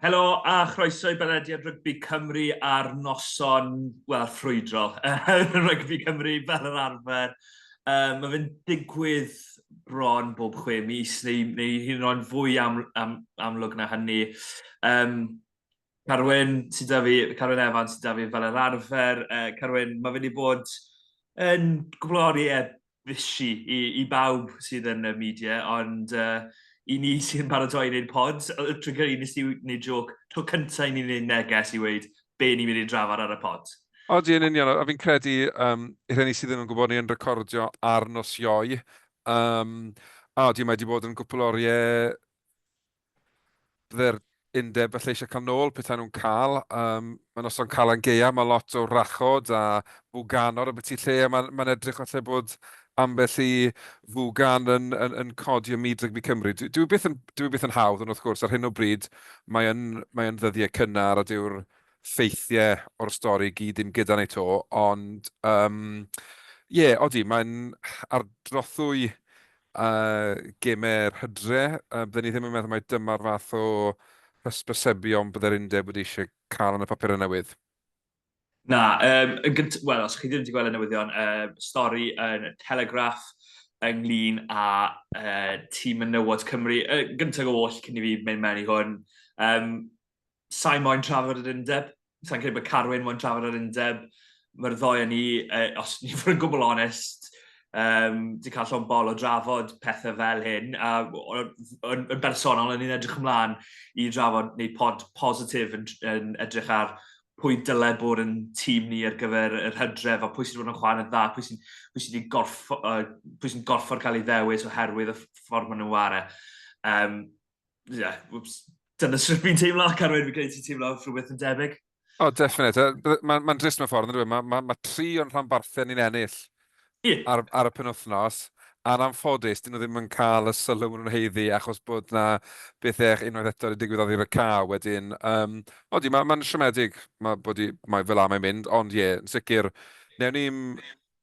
Helo a chroeso i benediad Rygbi Cymru ar noson, wel, ffrwydrol. Rygbi Cymru fel yr arfer. Mae fe'n digwydd bron bob 6 mis, neu hyd yn oed fwy amlwg na hynny. Carwyn Carwyn Evans sydd da fi fel yr arfer. Carwyn, mae fe wedi bod yn gwbloriau fishi i bawb sydd yn y media, ond i ni sy'n paratoi i wneud pod, trwy gyrru nes i wneud joc, tro cyntaf i ni'n wneud neges i weid be ni'n mynd i drafod ar y pod. Odi, yn union, a fi'n credu, i'r hynny sydd ddim yn gwybod ni yn recordio ar nos Ioi. Odi, mae wedi bod yn gwpl oriau bydde'r undeb felly eisiau cael nôl, pethau nhw'n cael. Mae noson cael yn geia, mae lot o rachod a fwganod y beth i lle, a mae'n edrych falle bod ambell i fwgan yn codi o myd Rygbi Cymru. Dwi beth yn hawdd, ond wrth gwrs, ar hyn o bryd, mae'n ddyddiau cynnar a dyw'r ffeithiau o'r stori gyd ddim gyda ni to, ond odi, mae'n ardrothwy gemau'r hydre. Byddwn ni ddim yn meddwl mai dyma'r fath o hysbysebion bydde'r undeb wedi eisiau cael yn y papur newydd. Na, wel, os chi ddim wedi gweld y newyddion, stori yn Telegraph ynglyn â tîm menywod Cymru. Gyntaf o oll cyn i fi mynd mewn i hwn. Sa'n moyn trafod yr undeb. Sa'n credu bod Carwyn moyn trafod yr undeb. Mae'r ddoi ni, os ni fod yn gwbl onest, di cael llon bol o drafod pethau fel hyn. Yn bersonol, ni'n edrych ymlaen i drafod neu pod positif yn edrych ar pwy dyle bod yn tîm ni ar gyfer yr Hydref, a pwy sy'n bod yn chwarae dda, pwy sy'n gorfod cael ei ddewis oherwydd y ffordd maen nhw'n ware. Dyna sy'n fi'n teimlo, Carwyn, fi'n credu ti'n teimlo rhywbeth yn debyg. O, definite. Mae'n drist mewn ffordd, mae 3 o'n rhanbarthau ni'n ennill ar y penwthnos, a'n anffodus, dyn nhw ddim yn cael y sylw nhw'n heiddi achos bod na bethau unwaith eto wedi digwydd oddi ar y ca wedyn. Odi, mae'n siomedig mae fel am ei mynd, ond yn sicr, newn ni'n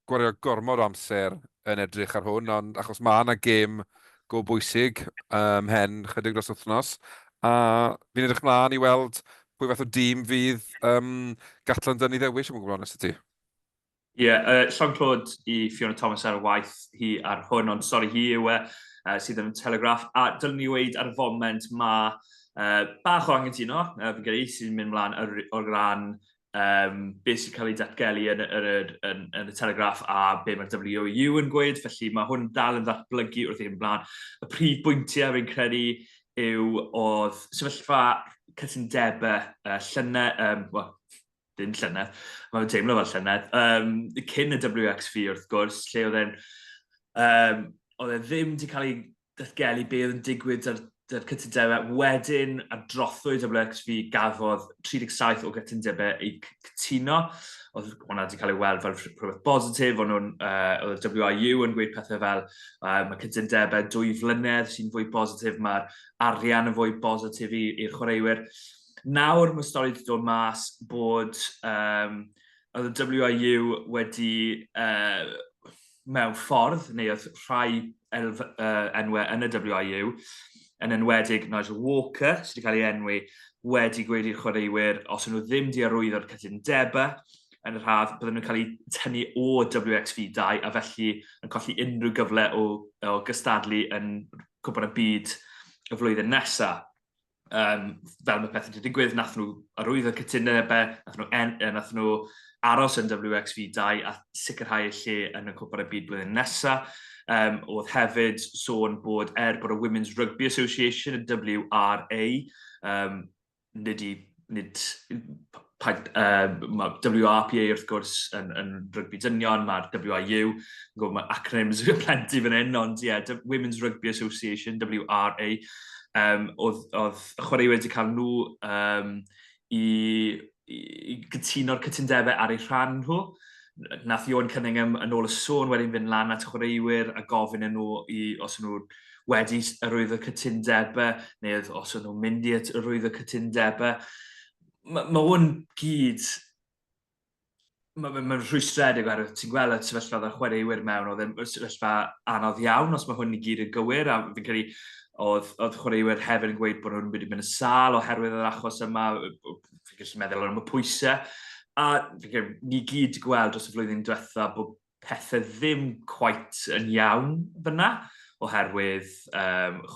gwario gormod o amser yn edrych ar hwn, ond achos mae yna gêm go bwysig hen chydig dros wythnos, a fi'n edrych mlaen i weld pwy fath o dîm fydd Gatlan dynnu ddewis, yn gwybod honest y ti. Sean Claude i Fiona Thomas ar y waith hi ar hwn, ond stori hi yw sydd yn Telegraph. A dylwn ni weid ar y foment mae bach o angytuno, fi'n gyrru sy'n mynd mlaen o'r ran beth sy'n cael ei datgelu yn y Telegraph a be mae'r WOU yn gweud, felly mae hwn dal yn ddatblygu wrth i'n mlaen. Y prif bwyntiau fi'n credu yw oedd sefyllfa cytundebau llynedd, dim llynedd, mae'n teimlo fel llynedd, cyn y WXV wrth gwrs, lle oedd e ddim wedi cael ei datgelu be oedd yn digwydd ar cytundebau. Wedyn, ar drothwy WXV gafodd 37 o gytundebau eu cytuno. Oedd hwnna wedi cael ei weld fel rhywbeth positif, oedd y WIU yn gweud pethau fel mae cytundebau 2 flynedd sy'n fwy positif, mae'r arian yn fwy positif i'r chwaraewyr. Nawr mae stori wedi dod mas bod oedd y WIU wedi mewn ffordd, neu oedd rhai enwau yn y WIU, yn enwedig Nigel Walker, sydd wedi cael ei enwi, wedi gweud i'r chwaraewyr, os nhw ddim wedi arwyddo'r cytundebau yn yr haf, bydden nhw'n cael ei tynnu o WXV2 a felly yn colli unrhyw gyfle o gystadlu yn cwpan y byd y flwyddyn nesaf. Fel mae pethau wedi digwydd, nath nhw arwyddo'r cytundebau, nath nhw aros yn WXV2 a sicrhau eu lle yn y cwpan y byd blwyddyn nesaf. Oedd hefyd sôn bod bod y Women's Rugby Association, y WRA, mae WRPA wrth gwrs yn rygbi dynion, mae'r WIU, mae acronyms yn plenty fan hyn, ond Women's Rugby Association, WRA, oedd y chwaraewyr wedi cael nhw i gytuno'r cytundebau ar eu rhan nhw. Nath Warren Gatlan yn ôl y sôn wedyn fynd lan at chwaraewyr a gofyn nhw os nhw wedi arwyddo cytundebau neu os nhw'n mynd i arwyddo cytundebau. Mae hwn gyd Mae'n rhwystredig oherwydd ti'n gweld y sefyllfa o'r chwaraewyr mewn, oedd e'n sefyllfa anodd iawn os mae hwn i gyd yn gywir, a fi'n credu oedd chwaraewyr hefyd yn gweud bod nhw'n wedi mynd yn sal oherwydd yr achos yma, fi'n gallu meddwl am y pwysau, a fi'n credu ni gyd gweld dros y flwyddyn diwetha bod pethau ddim cweit yn iawn fyna, oherwydd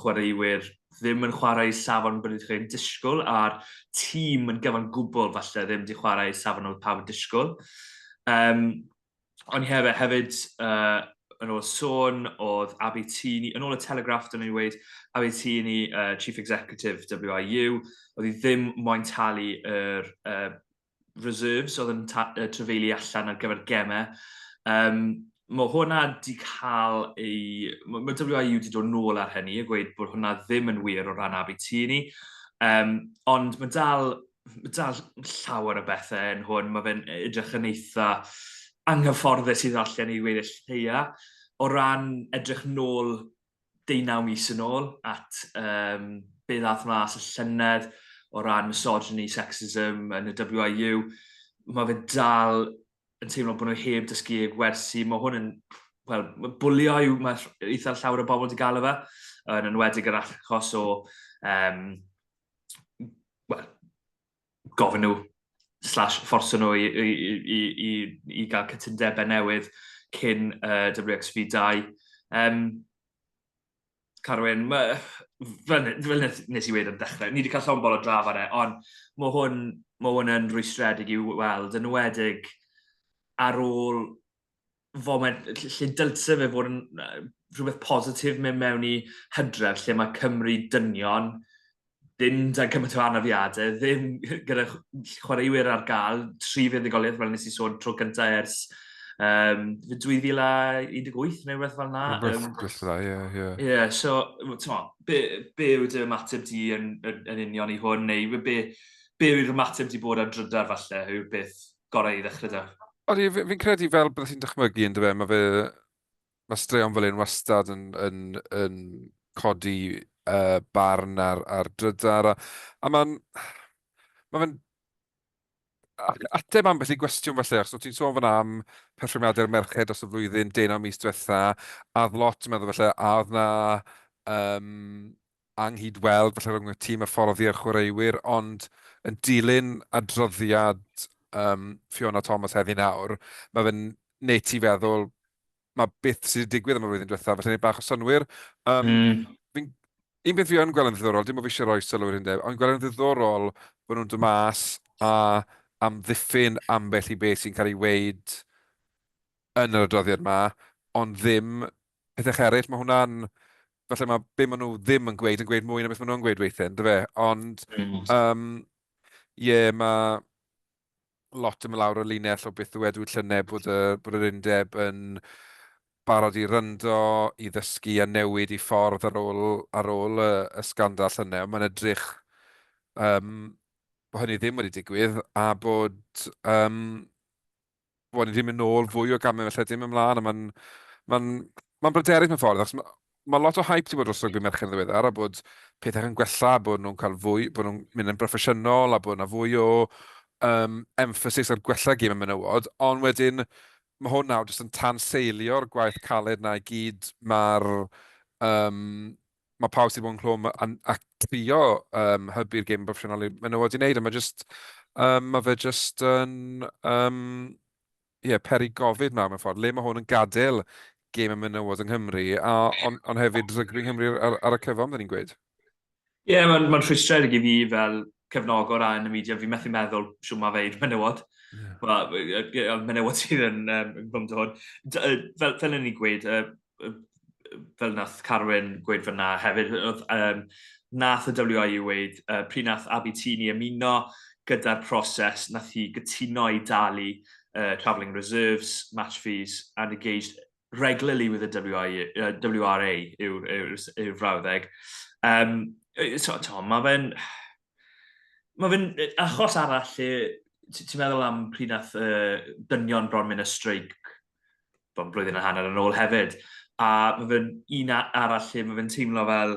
chwaraewyr ddim yn chwarae safon bod chi'n disgwyl, a'r tîm yn gyfan gwbl falle ddim wedi chwarae safon oedd pawb yn disgwyl. Ond hefyd yn ôl sôn oedd Abertini, yn ôl y Telegraph dyn ni'n dweud, Abertini, Chief Executive WIU, oedd hi ddim moyn talu yr reserves oedd yn trefeili allan ar gyfer gemau. Mae hwnna wedi cael ei... Mae WIU wedi dod nôl ar hynny, a gweud bod hwnna ddim yn wir o ran Abertini. Ond mae dal llawer o bethau yn hwn. Mae fe'n edrych yn eitha anghyfforddus i ddarllen i weddill lleia. O ran edrych nôl 19 mis yn ôl at be ddath mas y llynedd o ran misogyny, sexism yn y WIU, mae fe dal yn teimlo bod nhw heb dysgu y gwersi. Mae hwn yn, wel, bwlio yw mae eitha llawer o bobl wedi gael fe, yn enwedig yr achos o gofyn nhw / fforso nhw i gael cytundebau newydd cyn WXV2. Carwyn, fel nes i wedi yn dechrau, ni wedi cael llawn bol o draf ar e, ond mae hwn yn rwystredig i weld, yn enwedig ar ôl foment, lle dylse fe fod yn rhywbeth positif mewn i Hydref, lle mae Cymru dynion ddim dan cymaint o anafiadau, ddim gyda chwaraewyr ar gael, 3 fuddugoliaeth fel nes i sôn tro cyntaf ers 2018 neu rhywbeth fel yna. Ie, so, be yw'r ymateb di yn union i hwn, neu be yw'r ymateb di bod ar drydar falle, yw'r beth gorau i ddechrau da? Odi, fi'n credu fel byddai ti'n dychmygu yn dyfa, mae straeon fel un wastad yn codi barn ar drydar, a mae'n ateb ambell i gwestiwn felly, achos ti'n sôn fyna am perfformiadau'r merched dros y flwyddyn, 19 mis diwetha, a lot yn meddwl felly, a oedd na anghydweld felly rhwng y tîm hyfforddi'r chwaraewyr, ond yn dilyn adroddiad Fiona Thomas heddi nawr, mae fe'n neud ti feddwl, mae beth sydd wedi digwydd am y flwyddyn diwetha, felly neud bach o synwyr. Un beth fi yn gweld yn ddiddorol, dim o fi eisiau rhoi sylw i'r Undeb, ond gweld yn ddiddorol bod nhw'n dod mas a amddiffyn ambell i beth sy'n cael ei weid yn yr adroddiad yma, ond ddim pethau eraill. Mae hwnna'n, falle mae be maen nhw ddim yn gweud mwy na beth maen nhw'n gweud weithio, dy fe? Ond, mae lot yn lawr o linell o beth ddwedwyd llynedd bod yr Undeb yn barod i ryndo, i ddysgu a newid i ffordd ar ôl y sgandal llynedd. Mae'n edrych bod hynny ddim wedi digwydd, a bod ni ddim yn ôl fwy o gamau felly dim ymlaen, a mae'n bryderus mewn ffordd, achos mae lot o hype wedi bod dros rygbi merched yn ddiweddar, a bod pethau yn gwella, bod nhw'n cael fwy, bod nhw'n mynd yn broffesiynol, a bod yna fwy o emphasis ar gwella gêm y menywod, ond wedyn mae hwn nawr jyst yn tanseilio'r gwaith caled na i gyd mae pawb sydd bod yn clwm a trio hybu'r gêm broffesiynol i menywod i wneud, a mae fe jyst yn peri gofid mewn ffordd, le mae hwn yn gadael gêm y menywod yng Nghymru, ond hefyd rygbi yng Nghymru ar y cyfan, dyn ni'n gweud. Ie, mae'n rhwystredig i fi fel cefnogwr a yn y media, fi'n methu meddwl siw mae feid menywod. Menywod sydd yn glwm dy hwn. Fel yn ni'n gweud, fel nath Carwyn gweud fyna hefyd, nath y WIU weid, pryd nath Abertini ymuno gyda'r proses, nath hi gytuno i dalu travelling reserves, match fees, and engaged regularly with the WRA yw'r frawddeg. Mae fe'n achos arall lle, ti'n meddwl am pryd nath dynion bron mynd y streic blwyddyn a hanner yn ôl hefyd, a mae fe'n un arall lle mae fe'n teimlo fel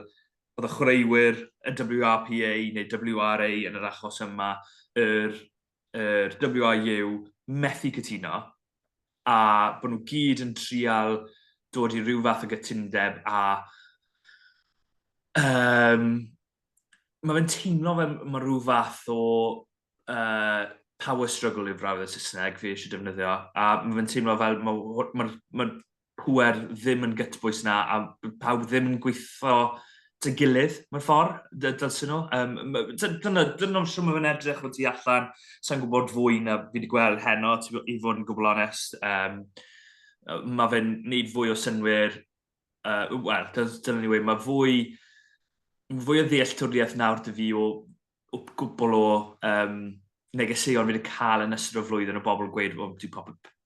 oedd y chwaraewyr y WRPA neu WRA yn yr achos yma, yr WIU methu cytuno, a bod nhw gyd yn trial dod i ryw fath o gytundeb, a mae fe'n teimlo fe mae rhyw fath o power struggle yw'r frawddau Saesneg fi eisiau defnyddio, a mae fe'n teimlo fel mae pwer ddim yn gytbwys na, a pawb ddim yn gweithio dy gilydd mewn ffordd, dylsyn nhw. Dyna sy'n mae fe'n edrych o ti allan, sa'n gwybod fwy na fi wedi gweld heno, i fod yn gwbl onest. Mae fe'n neud fwy o synwyr, wel, dyna ni wedi, mae fwy o ddealltwriaeth nawr dy fi o gwbl o negeseuon fi wedi cael yn ystod o flwyddyn o bobl gweud,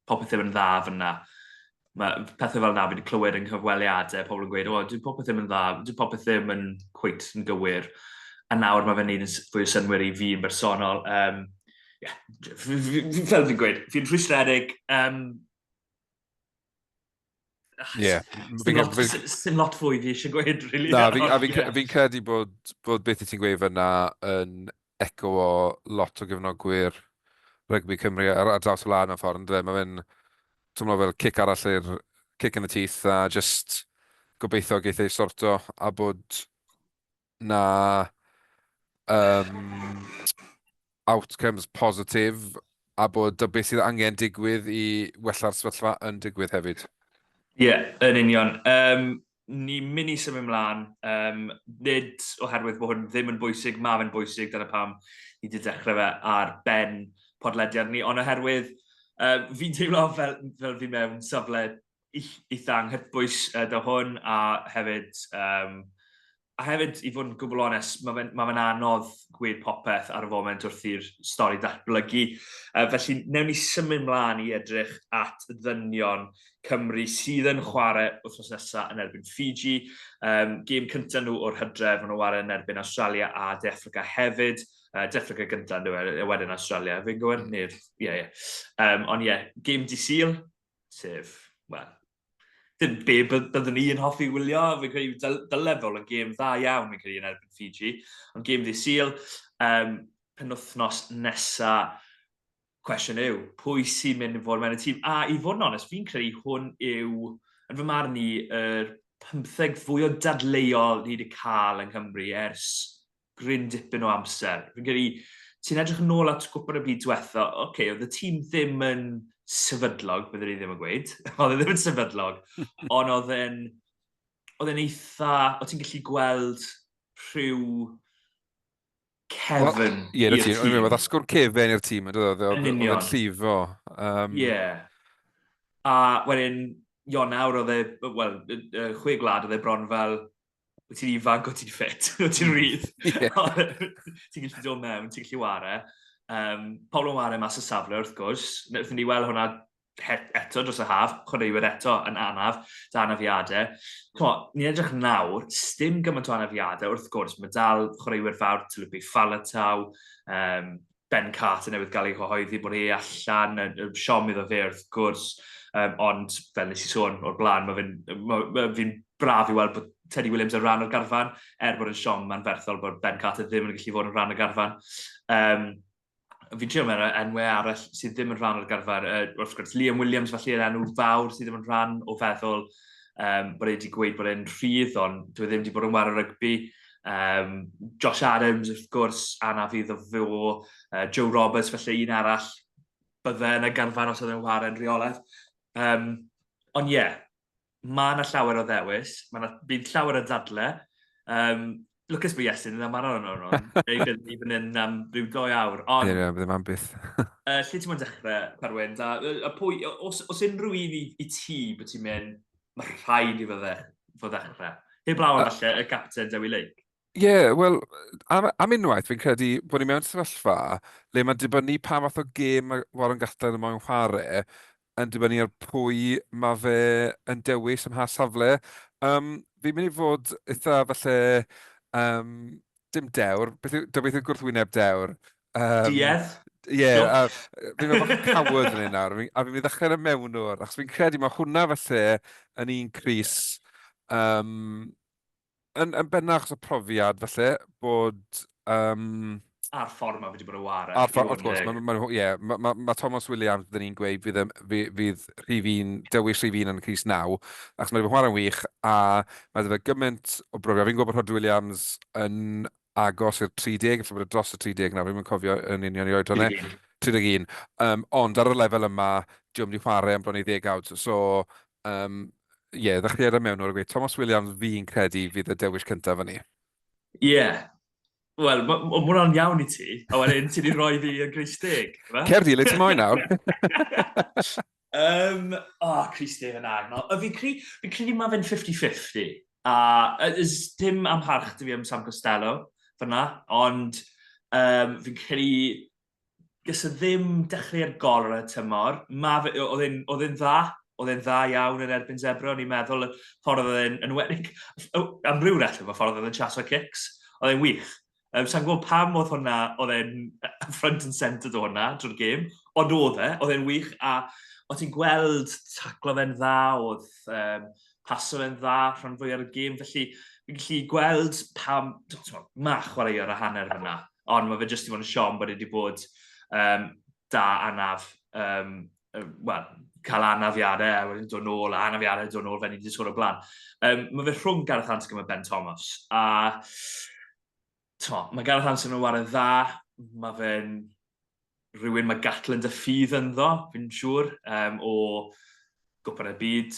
popeth ddim yn dda fyna. Mae pethau fel yna fi wedi clywed yn cyfweliadau, pobl yn gweud, dwi'n popeth ddim yn dda, dwi'n popeth ddim yn cweit yn gywir. A nawr mae fe'n neud fwy o synwyr i fi yn bersonol. Fel fi'n gweud, fi'n rhwystredig. Sy'n lot fwy fi eisiau gweud, really. Fi'n credu bod beth i ti'n gweud fyna yn eco o lot o gefnogwyr rygbi Cymru ar draws y lan o'r ffordd. Mae fe'n twmlo fel cic arall i'r cic yn y teeth, a just gobeithio geith ei sorto, a bod na outcomes positif, a bod beth sydd angen digwydd i wella'r sefyllfa yn digwydd hefyd. Yn union. Ni'n mynd i symud ymlaen. Nid oherwydd bod hwn ddim yn bwysig, mae fe'n bwysig, dyna pam i wedi dechrau fe ar ben podlediad ni, ond oherwydd fi'n teimlo fel fi mewn safle eitha anghytbwys dy hwn, a hefyd, i fod yn gwbl onest, mae fe'n anodd gweud popeth ar y foment wrth i'r stori datblygu. Felly, newn ni symud ymlaen i edrych at ddynion Cymru sydd yn chwarae wythnos nesaf yn erbyn Fiji. Gêm cyntaf nhw o'r Hydref yn chwarae yn erbyn Australia a De Affrica hefyd. De Affrica gyntaf nhw wedyn Australia. Fi'n gwybod? Ond gêm di Sul, sef, wel, dim be byddwn ni yn hoffi wylio. Fi'n credu dylefol yn gêm dda iawn fi'n credu yn erbyn Fiji. Ond gêm di Sul, penwythnos nesaf, cwestiwn yw, pwy sy'n mynd i fod mewn y tîm? A i fod yn onest, fi'n credu hwn yw, yn fy marn i, 15 fwy o dadleuol ni wedi cael yng Nghymru ers gryn dipyn o amser. Fi'n credu, ti'n edrych yn ôl at gwybod y byd diwetha, oedd y tîm ddim yn sefydlog, byddwn i ddim yn gweud. Oedd e ddim yn sefydlog, ond oedd e'n eitha, oedd ti'n gallu gweld rhyw cefn i'r tîm. Oedd asgwr cefn i'r tîm, oedd e'n llifo. A wedyn, Ionawr, oedd e, wel, 6 glad, oedd e bron fel, wyt ti'n ifanc, wyt ti'n ffit, wyt ti'n rydd. Ti'n gallu dod mewn, ti'n gallu ware. Pobl yn ware mas y safle, wrth gwrs. Nethon ni weld hwnna eto dros y haf, chwaraewyr eto yn anaf, da anafiadau. Ni'n edrych nawr, stym gymaint o anafiadau, wrth gwrs, mae dal chwaraewyr fawr, Tylupi Falatau, Ben Carter newydd gael ei chyhoeddi bod e allan, Siom iddo fe, wrth gwrs, ond fel nes i sôn o'r blaen, mae fi'n braf i weld bod Teddy Williams yn rhan o'r garfan, bod yn Siom ma'n ferthol bod Ben Carter ddim yn gallu fod yn rhan o'r garfan. Fi'n trio mewn enwau arall sydd ddim yn rhan o'r garfan. Wrth gwrs, Liam Williams falle yn enw fawr sydd ddim yn rhan o feddwl bod e wedi gweud bod e'n rhydd, ond dwi ddim wedi bod yn war o rygbi. Josh Adams, wrth gwrs, anaf iddo fo. Joe Roberts, falle un arall, bydde yn y garfan os oedd e'n war yn rheolaidd. Ond mae yna llawer o ddewis, bydd llawer o dadle. Lucas by Iestyn yn ymarfer nhw'n ei fynd yn rhyw 2 awr. Bydd yma'n byth. Lle ti'n mynd dechrau, Carwyn? Os unrhyw un i ti bod ti'n mynd, mae rhaid i fod dechrau. Heb law yn falle y capten Dewi Lake. Wel, am unwaith fi'n credu bod ni mewn sefyllfa le mae'n dibynnu pa fath o gêm mae Warren Gatlan yn mewn chwarae yn dibynnu ar pwy mae fe yn dewis ym mha safle. Fi'n mynd i fod eitha falle dim dewr, beth yw gwrthwyneb dewr? Diedd? Fi'n meddwl bod cawod yn ein nawr, a fi'n mynd i ddechrau yn mewnwr, achos fi'n credu mae hwnna falle yn un Cris yn bennach o profiad falle bod A'r ffordd mae wedi bod yn wara. Wrth gwrs, mae Thomas Williams, dyn ni'n gweud, fydd dewis rhif 1 yn y Cris 9, achos mae wedi bod yn chwarae'n wych, a mae wedi gymaint o brofiad. Fi'n gwybod bod Rhodri Williams yn agos i'r 30, efallai bod e dros y 30 nawr, fi'n cofio yn union i oed hwnna. 31. Ond ar y lefel yma, diwm di chwarae am bron i 10 awd. So, ddechreuad y mewn o'r gweud, Thomas Williams fi'n credu fydd y dewis cyntaf yn ni. Wel, mae hwnna'n iawn i ti, a wedyn ti wedi rhoi fi yn Cris 10. Cerdi, le ti moyn nawr? Cris 10 yn ag. Fi'n credu mae fe'n 50-50. A dim amharch dy fi am Sam Costello, fyna, ond fi'n credu gyda ddim dechrau'r gorau tymor. Oedd e'n dda. Oedd e'n dda iawn yn erbyn Zebra. O'n i'n meddwl y ffordd oedd e'n enwedig. Am ryw reswm, y ffordd oedd e'n chaso kicks. Oedd e'n wych. Sa'n gwybod pam oedd e'n front and centre do hwnna drwy'r gêm, ond oedd e'n wych, a oedd ti'n gweld taclo fe'n dda, oedd paso fe'n dda rhan fwy ar y gêm, felly fi'n gallu gweld pam, mach chwarae ar y hanner fyna, ond mae fe jyst i fod yn siom bod wedi bod da anaf, cael anafiadau, wedyn dod nôl, a anafiadau dod nôl, fe ni wedi sôn o blaen. Mae fe rhwng Gareth Hanscom a Ben Thomas, a mae Gareth Hanscom yn wario dda, mae fe'n rhywun mae Gatlan dy ffydd ynddo, fi'n siŵr, o gwpan y byd,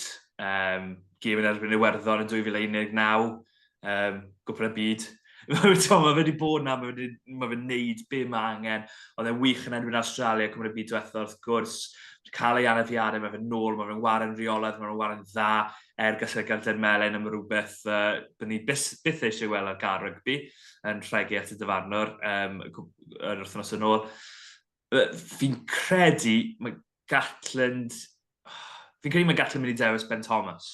gêm yn erbyn Iwerddon yn 2019, gwpan y byd. Mae fe wedi bod na, mae fe'n neud be mae angen. Oedd e'n wych yn erbyn Australia, gwpan y byd diwethaf, wrth gwrs, cael ei anafiadau, mae fe'n nôl, mae fe'n wario'n reolaidd, mae fe'n wario'n dda, gallai Gareth Melin am rhywbeth bydd ni byth eisiau gweld ar gar rygbi yn rhegi at y dyfarnwr yr wythnos yn ôl. Fi'n credu mae Gatlan mynd i dewis Ben Thomas.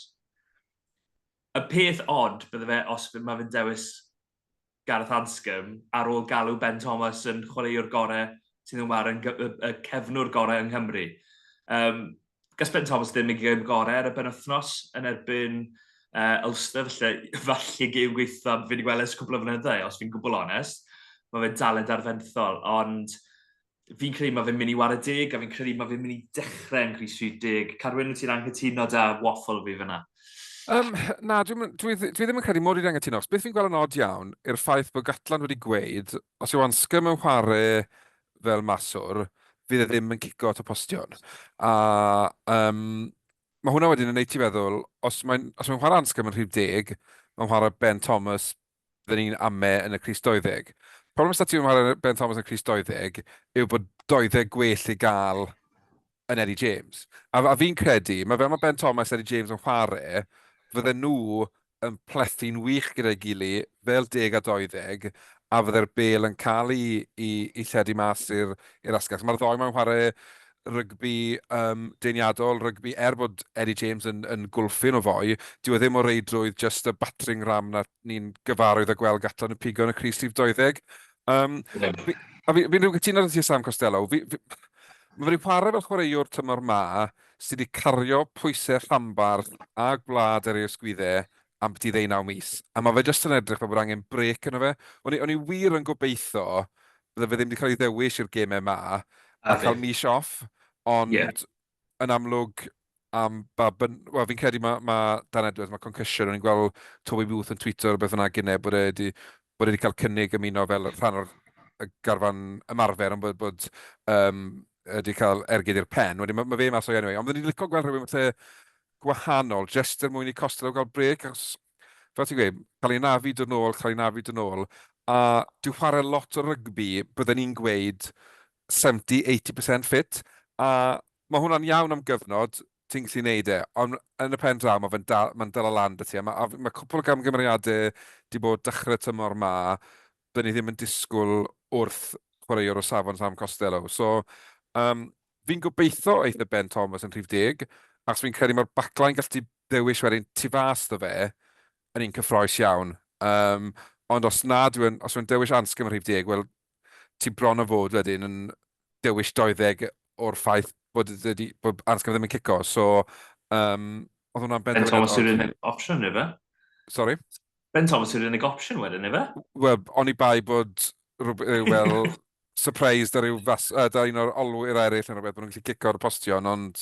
Y peth od bydde fe os mae fe'n dewis Gareth Hanscom ar ôl galw Ben Thomas yn chwaraewr gorau sydd yn war y cefnwr gorau yng Nghymru. Gas Ben Thomas ddim yn gêm gorau ar y benwythnos yn erbyn Ulster, falle gêm gweithio fi wedi gweld ers cwbl o flynyddau, os fi'n gwbl onest. Mae fe'n dalent arfenthol, ond fi'n credu mae fe'n mynd i war y deg, a fi'n credu mae fe'n mynd i dechrau yn Cris 10. Carwyn, wyt ti'n anghytuno da waffle fi fyna? Na, dwi ddim yn credu mod i'n anghytuno. Beth fi'n gweld yn od iawn yw'r ffaith bod Gatlan wedi gweud, os yw Hanscom mewn chwarae fel maswr, fydd e ddim yn cico at y postion. A mae hwnna wedyn yn neud ti feddwl, os mae'n chwarae Hanscom yn rhif 10, mae'n chwarae Ben Thomas, fydden ni'n ame yn y Cris 20. Problem ysda ti'n chwarae Ben Thomas yn y Cris 20 yw bod 20 gwell i gael yn Eddie James. A fi'n credu, mae fel mae Ben Thomas a Eddie James yn chwarae, fydden nhw yn plethu'n wych gyda'i gili, fel 10 a 20, a fydde'r bel yn cael i lledu mas i'r asgell. Mae'r ddoi mae'n chwarae rygbi deiniadol, rygbi, bod Eddie James yn gwlffin o foi, dyw e ddim o reidrwydd just y battering ram na ni'n gyfarwydd a gweld Gatlan yn pigo yn y Cris 20. A fi'n rhywun cytuno â ti Sam Costello. Mae wedi chwarae fel chwaraewr tymor ma sydd wedi cario pwysau rhambarth a gwlad ar ei ysgwyddau am beth i 19 mis. A mae fe jyst yn edrych bod angen brec yno fe. O'n i wir yn gobeithio bydde fe ddim wedi cael ei ddewis i'r gemau ma a cael mis off. Ond yn amlwg, fi'n credu mae Dan Edwards, mae concussion, o'n i'n gweld Toby Booth yn tweeter o beth yna gynnau bod wedi cael cynnig ymuno fel rhan o'r garfan ymarfer, ond bod wedi cael ergyd i'r pen. Mae fe mas o anyway. Ond byddwn ni'n licio gweld rhywun fatha gwahanol, jyst er mwyn i Costello gael brec. Fel ti'n gweud, cael ei nafu dod nôl, a dwi'n chwarae lot o rygbi, byddwn ni'n gweud 70-80% fit, a mae hwnna'n iawn am gyfnod, ti'n gallu neud e, ond yn y pen draw mae'n dal o land y ti. Mae cwpl o gamgymeriadau wedi bod dechrau tymor ma, byddwn ni ddim yn disgwyl wrth chwaraewr o safon Sam Costello. So, fi'n gobeithio eitha Ben Thomas yn rhif 10, achos fi'n credu mae'r backline gallu ddewis wedyn tu fas dy fe yn un cyffroes iawn. Ond os dwi'n dewis Hanscom yn rhif 10, wel, ti bron o fod wedyn yn dewis 20 o'r ffaith bod Hanscom ddim yn cico. So, oedd hwnna'n Ben Thomas yw'r unig opsiwn, efe? Sorry? Ben Thomas yw'r unig opsiwn wedyn, efe? Wel, o'n i bai bod wel, surprised ar un o'r olwyr eraill yn rhywbeth, bod nhw'n gallu cico'r postion, ond...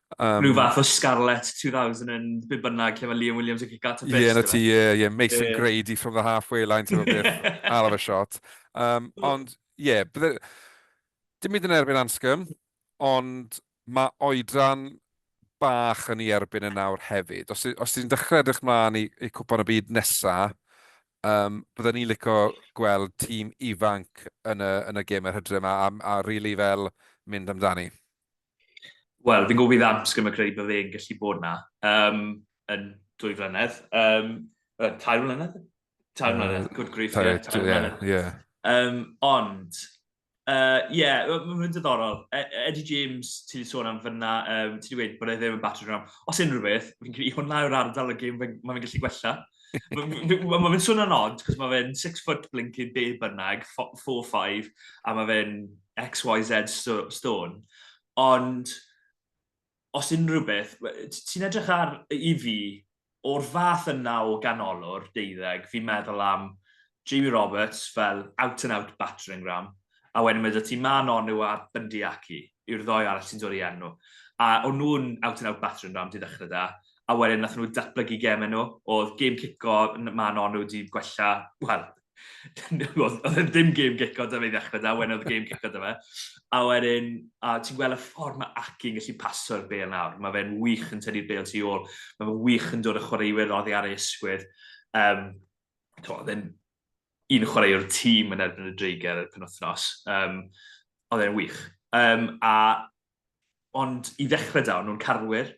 Rhyw fath o Scarlett 2000 yn byd bynnag, lle mae Liam Williams yn cic at y fist. Mason Grady from the halfway line, ti'n fawr beth, all of a shot. Ond, dim byd yn erbyn Anscombe, ond mae oedran bach yn ei erbyn y nawr hefyd. Os ti'n dechrau edrych mlaen i cwpan y byd nesaf, byddwn ni'n licio gweld tîm ifanc yn y gêm yr hydref yma a rili fel mynd amdani. Wel, fi'n gwybod bydd Anscombe yn credu bod fe'n gallu bod na yn 2 flynedd. 3 flynedd? 3 flynedd, good grief, 3 flynedd. Ond, mae'n diddorol. Eddie James, ti wedi sôn am fyna, ti wedi gweud bod e ddim yn battery ram. Os unrhyw beth, fi'n credu hwnna yw'r ardal y gêm mae fe'n gallu gwella. Mae fe'n sôn yn odd, cos mae fe'n 6 foot blinking byd bynnag, 4-5, a mae fe'n XYZ stone. Ond, os unrhyw beth, ti'n edrych ar i fi, o'r fath yna o ganolor, 12, fi'n meddwl am Jamie Roberts fel out-and-out battering ram, a wedyn mae ti Man Onu a Bundyaki, yw'r ddoi arall sy'n dod i enw. A o'n nhw'n out-and-out battering ram di ddechrau da, a wedyn nath nhw datblygu gemau nhw, oedd game cico Man Onu di gwella, wel, oedd ddim game cico da fe ddechrau da, wedyn oedd game cico da fe. A wedyn, ti'n gweld y ffordd mae Aki'n gallu paso'r bel nawr. Mae fe'n wych yn tynnu'r bel tu ôl. Mae fe'n wych yn dod y chwaraewyr oddi ar ei ysgwydd. Oedd e'n un chwaraewr tîm yn erbyn y dreigau y penwythnos. Oedd e'n wych. Ond i ddechrau da, nhw'n carwyr,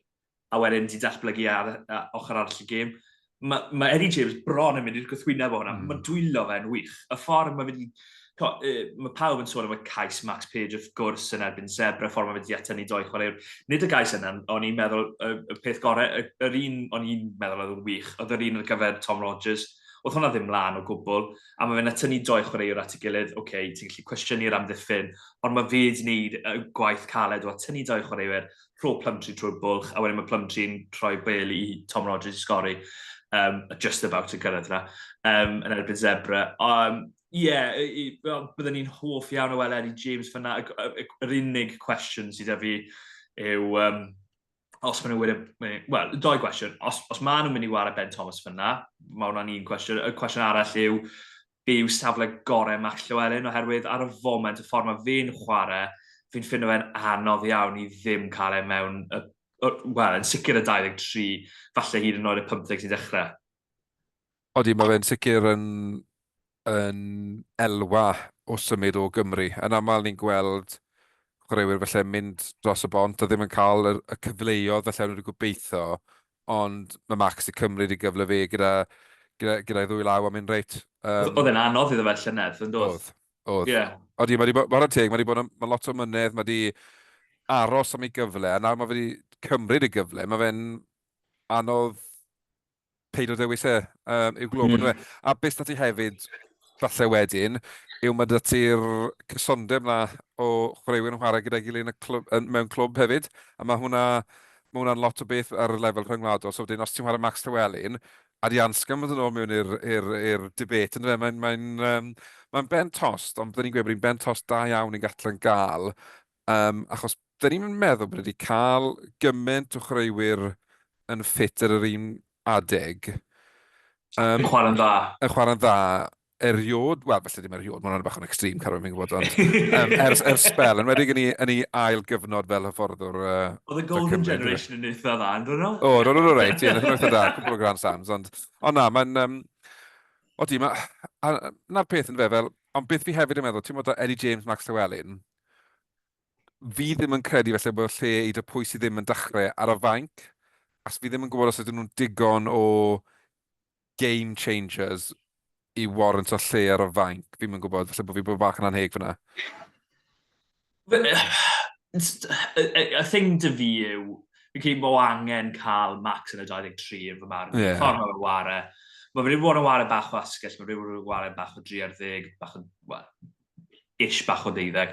a wedyn di datblygu ar ochr arall y gêm. Mae Eddie James bron yn mynd i'r gwrthwyneb o hwnna. Mae dwylo fe'n wych. Y ffordd mae wedi... Mae pawb yn sôn am y cais Max Page wrth gwrs yn erbyn Zebra, ffordd mae wedi atynnu 2 chwaraewr. Nid y gais yna, o'n i'n meddwl, y peth gorau, yr un o'n i'n meddwl oedd yn wych, oedd yr un ar gyfer Tom Rogers. Oedd hwnna ddim mlaen o gwbl, a mae fe'n atynnu 2 chwaraewr at ei gilydd, ti'n gallu cwestiynu'r amddiffyn, ond mae fe wedi gwneud y gwaith caled o atynnu 2 chwaraewr, rho Plumtree trwy'r bwlch, a wedyn mae Plumtree'n troi bel i Tom Rogers i sgori, just about y gyrraedd yna, yn erbyn Zebra. Byddwn ni'n hoff iawn o weld Eddie James fyna. Yr unig cwestiwn sydd â fi yw, os maen nhw wedi... Wel, 2 gwestiwn. Os maen nhw'n mynd i wario Ben Thomas fyna, mae hwnna'n un cwestiwn. Y cwestiwn arall yw, be yw safle gorau Mac Llywelyn, oherwydd ar y foment, y ffordd mae fe'n chwarae, fi'n ffindo fe'n anodd iawn i ddim cael e mewn... Wel, yn sicr y 23, falle hyd yn oed y 15 sy'n dechrau. Odi, mae fe'n sicr yn elwa o symud o Gymru. Yn aml ni'n gweld chwaraewyr felly mynd dros y bont a ddim yn cael y cyfleoedd felly nhw wedi gobeithio, ond mae Max i cymryd i gyfle fe gyda'i 2 law am mynd reit. Oedd e'n anodd iddo fe llynedd, yn dod? Oedd. Odi, mae lot o mynydd, mae wedi aros am ei gyfle, a nawr mae wedi cymryd i gyfle, mae fe'n anodd peid o dewis i'w glob yn fe. A beth na ti hefyd, falle wedyn, yw mae ti'r cysondeb na o chwaraewyr yn chwarae gyda'i gilydd mewn clwb hefyd, a mae hwnna'n lot o beth ar y lefel rhyngwladol. So wedyn, os ti'n chwarae Max Llywelyn, a di Anscombe yn ôl mewn i'r debate, yn fe, mae'n ben tost, ond byddwn ni'n gweud bod ni'n ben tost da iawn i Gatlan gael, achos byddwn ni'n meddwl bod wedi cael gymaint o chwaraewyr yn ffit ar yr un adeg. Yn chwarae'n dda. Yn chwarae'n dda. Eriod, wel, felly ddim eriod, mae'n bach yn extreme, Carwyn, fi'n gwybod, ond spel, yn wedi yn ei ail gyfnod fel hyfforddwr. Oedd y Golden Generation yn eitha dda, yn dod nhw? O, dod nhw'n reit, ie, nhw'n eitha dda, cwbl o Grand Slams, ond na, mae'n... Odi, na'r peth yn fe fel, ond beth fi hefyd yn meddwl, ti'n meddwl Eddie James, Max Llywelyn, fi ddim yn credu felly bod lle i dy pwy sydd ddim yn dechrau ar y fainc, as fi ddim yn gwybod os ydyn nhw'n digon o game changers i warrant o lle ar y fainc. Fi'n mynd gwybod, felly bod fi bod bach yn anheg fyna. Y thing dy fi yw, fi'n credu bod angen cael Max yn y 23 yn fy marn. Ffordd mae'n ware. Mae fe wedi bod yn ware bach o asgell, mae fe wedi bod yn ware bach o 30, bach o, bach o 12.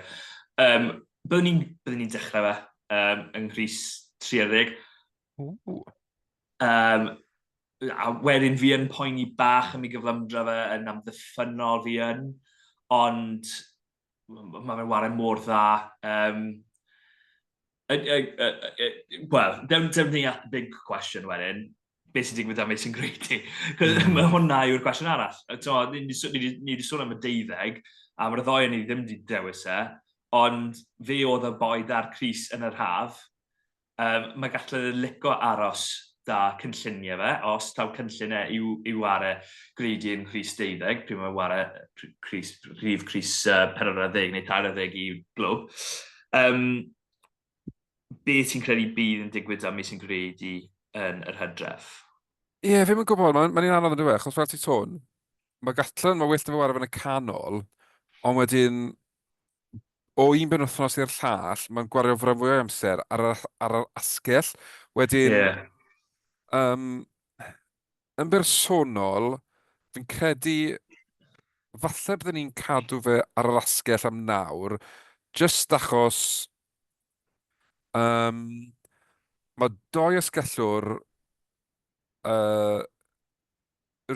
Byddwn ni'n dechrau fe yng Nghris 30. A wedyn fi yn poeni bach am ei gyflymdra fe yn amddiffynol fi yn, ond mae fe'n warau mor dda. Wel, dewn ni at the big question wedyn, beth sy'n digwydd am Mason Grady. Mae hwnna yw'r cwestiwn arall. Ni wedi sôn am y 12, a mae'r ddoi ni ddim wedi dewis ond fe oedd y boed ar Cris yn yr haf. Mae Gatlan yn licio aros da cynlluniau fe, os taw cynlluniau yw ar y Grady yn Cris 12, pryd mae war rhif Cris 40 neu 30 i glwb. Be ti'n credu bydd yn digwydd am Mason Grady yn yr Hydref? Ie, fi'n mynd gwybod, mae'n un anodd yn dweud, achos fel ti tôn, mae Gatlan, mae wyth yn fy waraf yn y canol, ond wedyn, o un ben wythnos i'r llall, mae'n gwario fwy o amser ar yr asgell. Wedyn, yn bersonol, fi'n credu, falle byddwn ni'n cadw fe ar yr asgell am nawr, just achos mae doi ysgellwr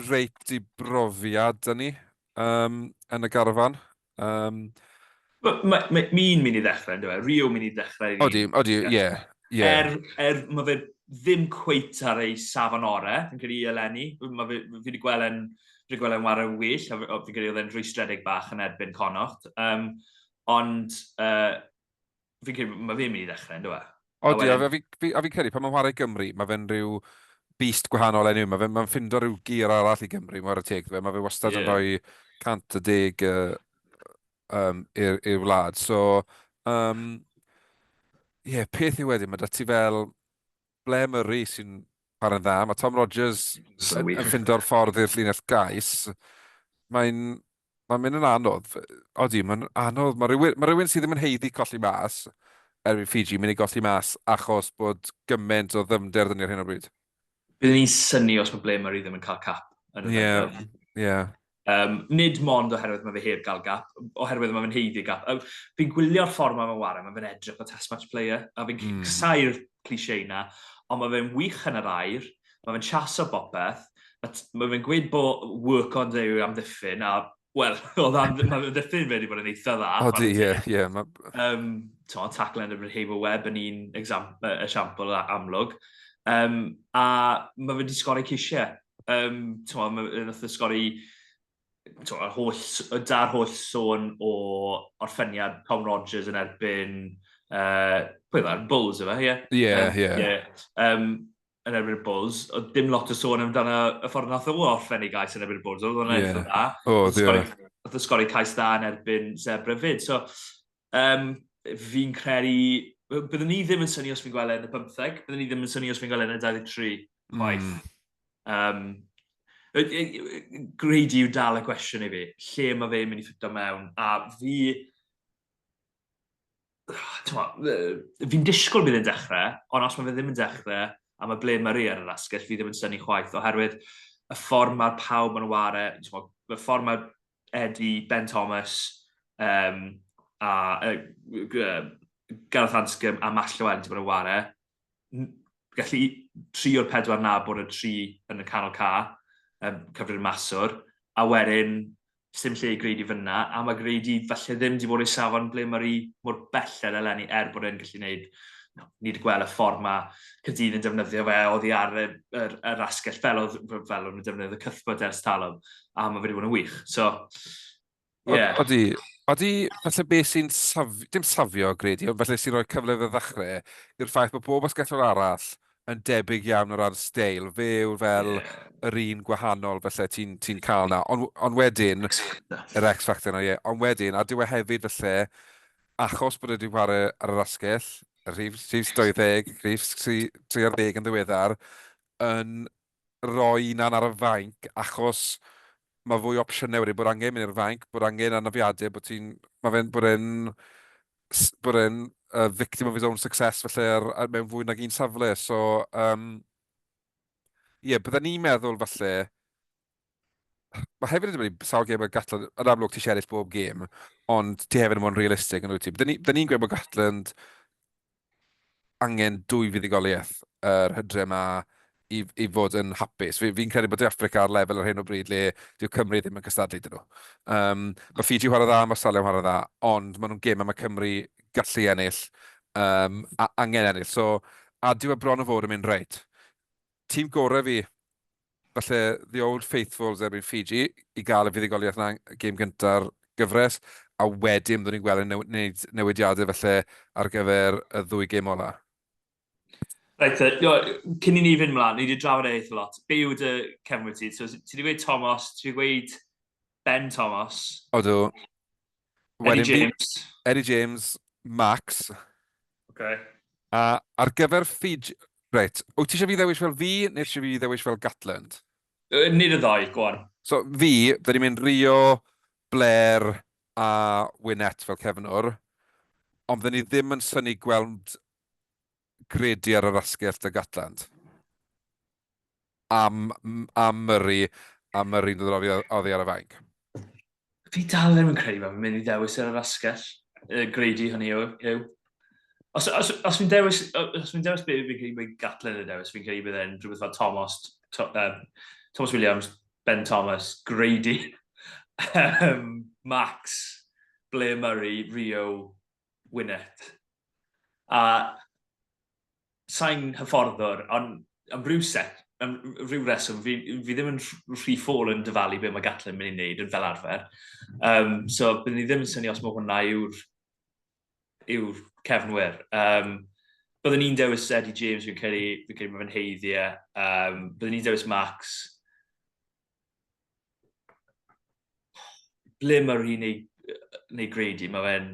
reit i brofiad dyn ni yn y garfan. Mi'n mynd i ddechrau, ynddo fe? Rio mynd i ddechrau. Odi, ie. Mae fe ddim cweit ar ei safon orau, yn credu i eleni. Fi wedi gweld e'n war y well, a fi'n credu oedd e'n rwystredig bach yn erbyn Connacht. Ond fi'n credu mae fe'n mynd i ddechrau, ynddo fe? Odi, a fi'n credu, pan mae'n chwarae Gymru, mae fe'n rhyw beast gwahanol enw. Mae'n ffindo rhyw gyr arall i Gymru, mae'r teg. Mae fe wastad yn rhoi 110 i'r wlad. So, peth i wedyn, mae da ti fel ble Murray sy'n chwarae'n dda. Mae Tom Rogers yn ffindo'r ffordd i'r llinell gais. Mae'n mynd yn anodd. Odi, mae'n anodd. Mae rhywun sydd ddim yn heiddi colli mas, erbyn Fiji, mynd i golli mas achos bod gymaint o ddyfnder dyn ni'r hyn o bryd. Byddwn ni'n syni os mae ble Murray ddim yn cael cap yn y Hydref. Nid mond oherwydd mae fe heb gael gap, oherwydd mae fe'n heiddi gap. Fi'n gwylio'r ffordd mae fe'n warau, mae fe'n edrych o test match player, a fi'n cysau'r cliché na, ond mae fe'n wych yn yr air, mae fe'n chaso bopeth, mae fe'n gweud bod work on day am ddiffyn, a wel, mae ddiffyn fe wedi bod yn eitha dda. Odi, ie. Taclan yn rhaid o web yn un esiampl amlwg. A mae fe wedi sgori cisiau. Nath y sgori dar holl sôn o orffeniad Tom Rogers yn erbyn Bulls, yma, ie. Yn erbyn y Bulls. Dim lot o sôn amdano y ffordd nath o orffennu gais yn erbyn y Bulls. Oedd o'n eitha dda. Nath o sgori cais da yn erbyn Zebra fyd. So, fi'n credu... Byddwn ni ddim yn syni os fi'n gweld yn y 15, byddwn ni ddim yn syni os fi'n gweld yn y 23, chwaith. Grady yw dal y cwestiwn i fi. Lle mae fe'n mynd i ffito mewn? A fi'n disgwyl bydd yn dechrau, ond os mae fe ddim yn dechrau, a mae ble Murray ar yr asgell, fi ddim yn syni chwaith, oherwydd y ffordd mae'r pawb yn warau, y ffordd mae Eddie, Ben Thomas, a Gareth Hanscom a Matt Llewellyn wedi bod yn warau, gallu 3 o'r 4 na bod y 3 yn y canol ca, cyfrif y maswr, a wedyn, sim lle i Grady fyna, a mae Grady falle ddim wedi bod i safon ble Murray mor belled eleni bod e'n gallu gwneud, ni wedi gweld y ffordd mae Caerdydd yn defnyddio fe, oedd hi ar yr asgell fel o'n defnyddio y cythbod ers talwm, a mae wedi bod yn wych. So, ie. Odi, falle beth sy'n dim safio Grady, ond falle sy'n rhoi cyfle fe ddechrau i'r ffaith bod bob ysgellwr arall yn debyg iawn o ran steil. Fe yw fel yr un gwahanol falle ti'n cael na. Ond wedyn, yr X-Factor na, ond wedyn, a dyw e hefyd falle, achos bod wedi wario ar yr asgell, y rhif 12, rhif 30 yn ddiweddar, yn rhoi unan ar y fainc, achos mae fwy opsiynau wedi bod angen mynd i'r fainc, bod angen anafiadau, bod e'n victim of his own success felly mewn fwy nag un safle. So, byddwn ni'n meddwl falle, mae hefyd yn dweud sawl gêm o Gatlan, yn amlwg ti sieris bob gêm, ond ti hefyd yn mwyn realistig yn wyt ti. Byddwn ni'n gweud bod Gatlan angen 2 fuddugoliaeth yr Hydref yma i fod yn hapus. Fi'n credu bod Africa ar lefel ar hyn o bryd le dyw Cymru ddim yn cystadlu dyn nhw. Mae Fiji chwarae dda, mae Australia chwarae dda, ond maen nhw'n gêm am y Cymru gallu ennill, a angen ennill. So, a dyw e bron o fod yn mynd reit. Tîm gorau fi, falle the old faithfuls erbyn Fiji, i gael y fuddigoliaeth yna gêm gyntaf gyfres, a wedyn byddwn ni'n gweld newidiadau felly ar gyfer y ddwy gêm ola. Reit, cyn i ni fynd mlaen, ni wedi drafod eitha lot. Be yw dy cefnwyr ti? So, ti wedi gweud Thomas, ti wedi gweud Ben Thomas. Odw. Eddie James. Eddie James, Max. Okay. A ar gyfer Fiji... Reit, wyt ti eisiau fi ddewis fel fi, neu eisiau fi ddewis fel Gatland? Nid y ddau, go on. So fi, da ni'n mynd Rio, Blair a Wynette fel cefnwr, ond da ni ddim yn syni gweld gredi ar yr asgell y Gatland. Am Murray, a Murray'n dod oddi ar y fainc. Fi dal ddim yn credu mae'n mynd i ddewis ar yr asgell. Gredi hynny yw. Os fi'n dewis beth fi'n credu mae Gatlan yn dewis, fi'n credu bydd e'n rhywbeth fel Thomas Williams, Ben Thomas, Grady, Max, Blair Murray, Rio, Wynette. A sa'n hyfforddwr, ond am rhyw reswm, fi ddim yn rhy ffôl yn dyfalu beth mae Gatlan yn mynd i wneud yn fel arfer. So, byddwn ni ddim yn syni os mae hwnna yw'r cefnwyr. Byddwn ni'n dewis Eddie James, fi'n credu mae fe'n heiddiau. Byddwn ni'n dewis Max. Ble Murray neu Grady, mae fe'n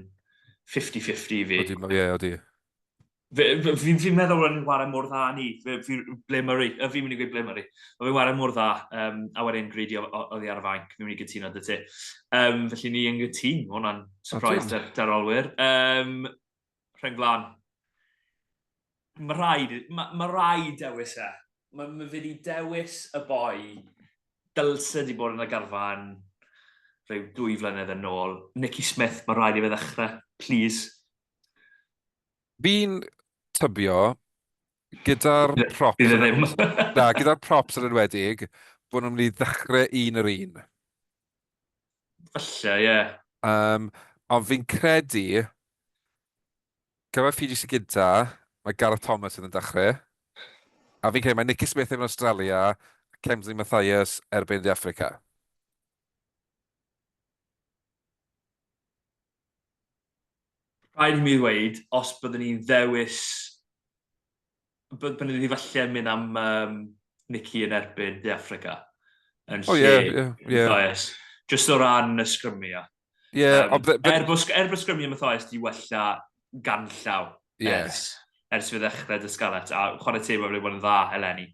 50-50 fi. Odi. Fi'n meddwl rwy'n wario mor dda ni. Ble Murray, fi'n mynd i gweud Ble Murray. Fi'n wario mor dda, a wedyn Grady oddi ar y fainc. Fi'n mynd i gytuno dy ti. Felly ni yn gytun, hwnna'n surprise dar olwyr. Rhenglan. Mae rai dewis e. Mae fe di dewis y boi dylse di bod yn y garfan rhyw 2 flynedd yn ôl. Nicky Smith, mae rhaid i fe ddechrau. Please. Fi'n tybio gyda'r props... Bydd e ddim. gyda'r props yn enwedig, bod nhw'n mynd i ddechrau un yr un. Falle, ie. Ond fi'n credu, gyfer Fiji sy'n gynta, mae Gareth Thomas yn dechrau. A fi'n credu mae Nicky Smith yn Australia, Kemsley Mathias erbyn di Africa. Rhaid i mi ddweud, os byddwn ni'n ddewis... Byddwn ni falle mynd am Nicky yn erbyn di Africa. Yn lle Mathias. Just o ran y sgrymia. Bod sgrymia Mathias di wella ganllaw ers fi ddechrau dysgalet. A chwarae tîm mae'n bod yn dda eleni.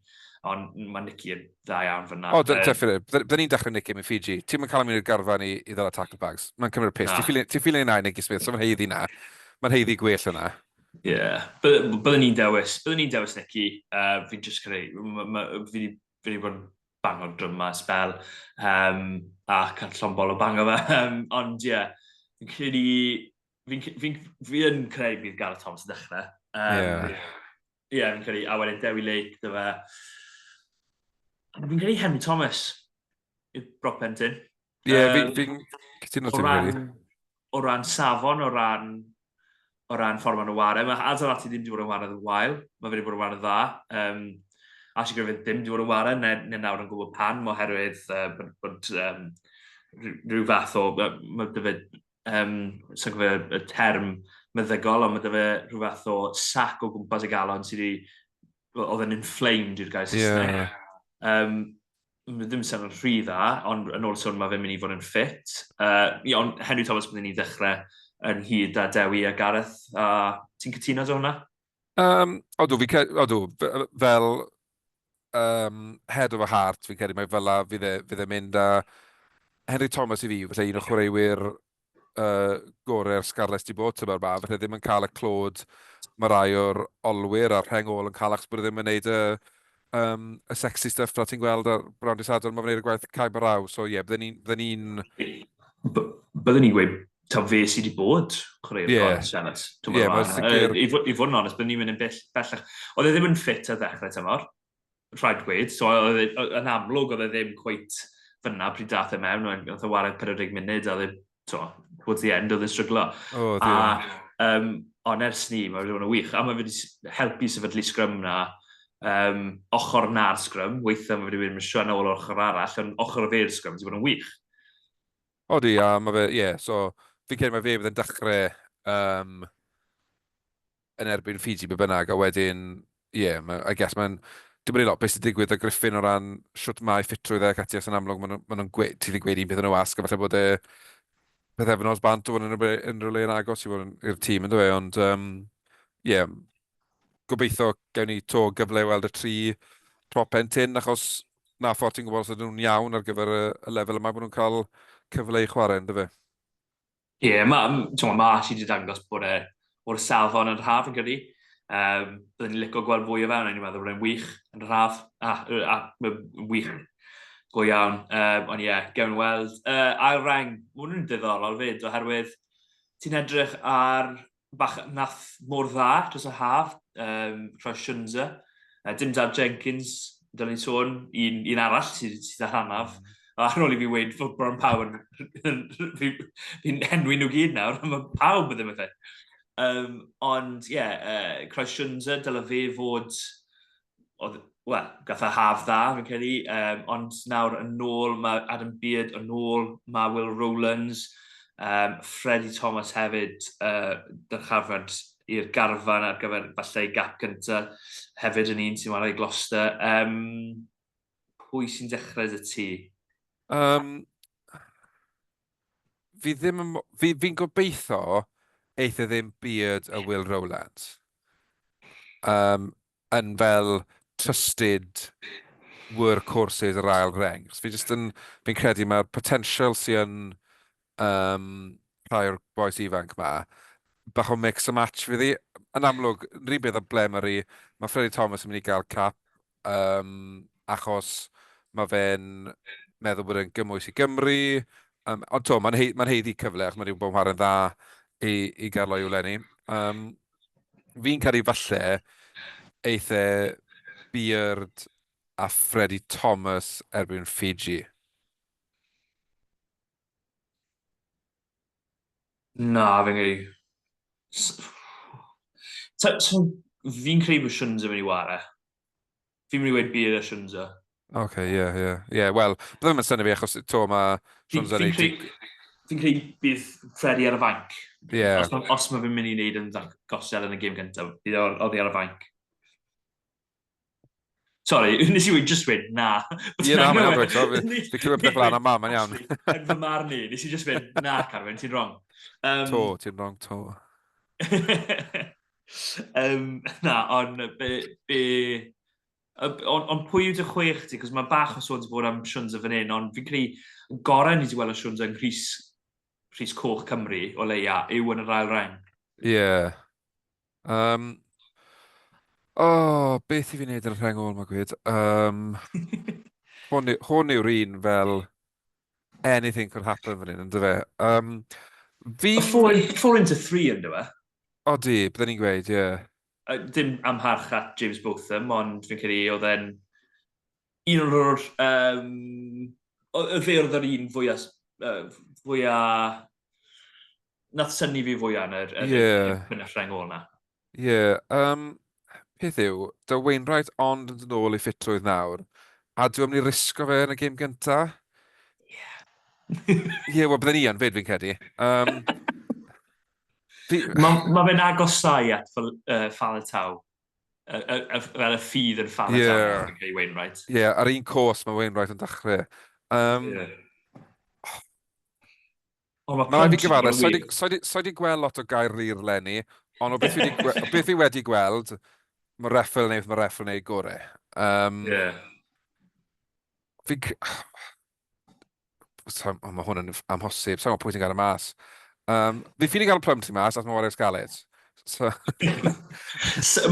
Ond mae Nicky yn dda iawn fyna. Definitely. Byddwn ni'n dechrau Nicky mewn Fiji. Ti'n mynd cael mynd i'r garfan i ddod â tackle bags. Mae'n cymryd pis. Ti'n ffilin ein Nicky Smith, so mae'n heiddi na. Mae'n heiddi gwell yna. Ie. Byddwn ni'n dewis Nicky. Fi'n just creu. Fi wedi bod yn bango drwm ma spel. A cael llombol o bango fe. Ond ie. Fi'n credu... Fi'n creu bydd Gareth Thomas yn dechrau. Ie, fi'n credu. A wedyn Dewi Lake, dy fe. Fi'n credu Henry Thomas i'r Brock Penton. Ie, fi'n cytuno ti'n rili. O ran safon, o ran ffordd ma'n ware. Mae Adelati ddim wedi bod yn ware yn wael. Mae fe wedi bod yn ware dda. Actually, Griffith ddim wedi bod yn ware, neu nawr yn gwybod pan, oherwydd bod rhyw fath o... Mae dy fe, sy'n gwybod y term meddygol, ond mae dy fe rhyw fath o sac o gwmpas y galon sydd oedd yn inflamed i'r gair Saesneg. Mae ddim sy'n rhy dda, ond yn ôl sôn mae fe'n mynd i fod yn ffit. Ond Henry Thomas byddwn ni'n dechrau yn hyd a Dewi a Gareth. Ti'n cytuno o hwnna? Odw, fel head of a heart, fi'n credu mae fel fydd e mynd a Henry Thomas i fi, felly un o chwaraewyr gorau'r Scarlett di bod tyma'r ma, felly ddim yn cael y clod mae rai o'r olwyr a'r rhengol yn cael achos bod e ddim yn gwneud y sexy stuff na ti'n gweld ar Brown Disadol, mae'n gwneud y gwaith caib ar raw, so ie, bydden ni'n... Byddwn ni'n gweud, taw fe sydd wedi bod chwarae'r Senate. I fod yn onest, byddwn ni'n mynd yn bellach. Oedd e ddim yn ffit a ddechrau tymor. rhaid gweud. So yn amlwg oedd e ddim cweit fyna pryd dath e mewn, oedd e wario 40 munud, a towards the end oedd e'n stryglo. Ond ers ni, mae wedi bod yn wych, a mae wedi helpu sefydlu sgrym na, ochr na'r sgrym, weithiau mae wedi bod yn mysio yn ôl ochr arall, ond ochr o fe'r sgrym wedi bod yn wych. Odi, a mae fe, so fi'n credu mae fe bydd yn dechrau yn erbyn Fiji be bynnag, a wedyn, I guess mae'n, dim ond i lot beth sy'n digwydd y Griffin o ran siwt mae ffitrwydd ac ati, os yn amlwg, maen nhw'n ti wedi gweud un peth yn y wasg, a falle bod peth efnos bant o fod yn unrhyw le yn agos i fod i'r tîm yn dweud, ond gobeithio gawn ni to gyfle weld y 3 top pentyn, achos na ffordd ti'n gwybod os ydyn nhw'n iawn ar gyfer y lefel yma, bod nhw'n cael cyfle i chwarae, yn dyfa? Mae Ashi wedi dangos bod o'r safon yn rhaf yn gyda. Byddwn ni'n licio gweld fwy o fe, ond i'n meddwl bod e'n wych yn rhaf, mae'n wych go iawn. Ond gewn weld. Ail reng, mae hwnnw'n diddorol fyd, oherwydd ti'n edrych ar bach nath mor dda dros y haf, rhoi Shunza. Dim Dad Jenkins, dyna ni'n sôn, un arall sydd ar hanaf. Ar ôl i fi weid fod Bron Power fi'n enwi nhw gyd nawr, mae pawb yn ddim yn dweud. Ond Croes Shunza, dyle fe fod, gath a haf dda, fi'n credu, ond nawr yn ôl, mae Adam Beard yn ôl, mae Will Rowlands, Freddie Thomas hefyd, dyrchafod i'r garfan ar gyfer falle gap gyntaf, hefyd yn un sy'n wario i Gloucester. Pwy sy'n dechrau dy ti? Fi'n gobeithio eithaf ddim Beard a Will Rowlands. Yn fel trusted workhorses yr ail reng. Fi'n credu mae'r potential sy'n rhai o'r boes ifanc ma, bach o mix and match fydd i. Yn amlwg, rhy bydd o ble mae Freddie Thomas yn mynd i gael cap, achos mae fe'n meddwl bod e'n gymwys i Gymru, ond mae'n heiddi cyfle, achos mae'n bod yn chwarae'n dda i gael o'i wlenni. Fi'n cael ei falle eithaf Beard a Freddie Thomas erbyn Fiji. Na, fi'n credu. Fi'n credu bod Shunza mynd i ware. Fi'n mynd i weid Beard a Shunza. Wel, byddai'n mynd syni fi, achos mae Shunza yn ei... Fi'n credu bydd Freddie ar y fanc. Os mae fi'n mynd i wneud yn gosel yn y gêm gyntaf, bydd oedd ar y fanc. Sorry, nes i just weid na. Na, mae'n iawn dweud so. Fi clywed beth fel yna, mae'n iawn. Yn fy marn ni, nes i just weid na, Carwyn, ti'n wrong. Ti'n wrong, to. Na, ond ond pwy yw dy chwech ti? Cos mae bach o sôn bod am Shunza fan hyn, ond fi'n credu gorau ni wedi weld o Shunza yn Rhys Coch Cymru o leia yw yn yr ail reng. Beth i fi wneud yn y rheng ôl, mae gwyd. Hwn yw'r un fel anything could happen fan hyn, yn dy fe. 4 into 3 yn dy fe? Odi, byddwn ni'n gweud, Dim amharch at James Botham, ond fi'n credu oedd e'n un o'r... Y fe oedd yr un fwyaf... Nath syni fi fwyaf yn y rheng ôl na. Peth yw, dy Wainwright ond yn dod ôl i ffitrwydd nawr, a dwi'n mynd i risgo fe yn y gêm gynta? Wel, byddwn ni yn fyd fi'n credu. Mae fe'n agosau at Faletau. Fel y ffydd yn Faletau yn cael ei Wainwright. Ar un cwrs mae Wainwright yn dechrau. Mae'n fi gyfadda, so wedi gweld lot o gair lir lenni, ond o beth fi wedi gweld, mae reffel wneud gorau. Mae hwn yn amhosib, sa'n gwybod pwy ti'n gael y mas. Fi ffili gael y plymtri mas, as mae wario'r sgaled.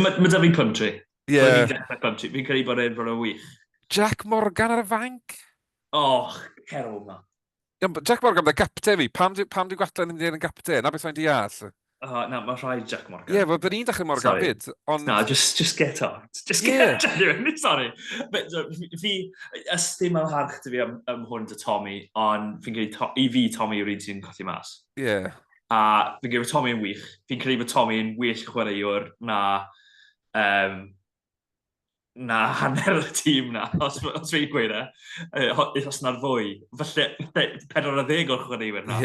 Mae da fi plymtri. Fi'n credu bod e'n bron o wych. Jack Morgan ar y fanc? Cerw ma. Jack Morgan, y gapten fi. Pam di Gatlan yn mynd i'n gapten? Na beth mae'n deall? Na, mae rhaid Jack Morgan. Ie, bydd ni'n dechrau Morgan byd. No, just get on. Just Yeah. get genuine, sorry. Fi, ysdim am harch dy fi am hwn dy Tommy, ond fi'n credu, i fi Tommy yw'r un sy'n colli mas. Ie. A fi'n credu bod Tommy yn wych. Fi'n credu bod Tommy yn well chwaraewr na hanner y tîm na, os fi'n gweud os na'r fwy. Falle 40 o'r chwaraewyr na.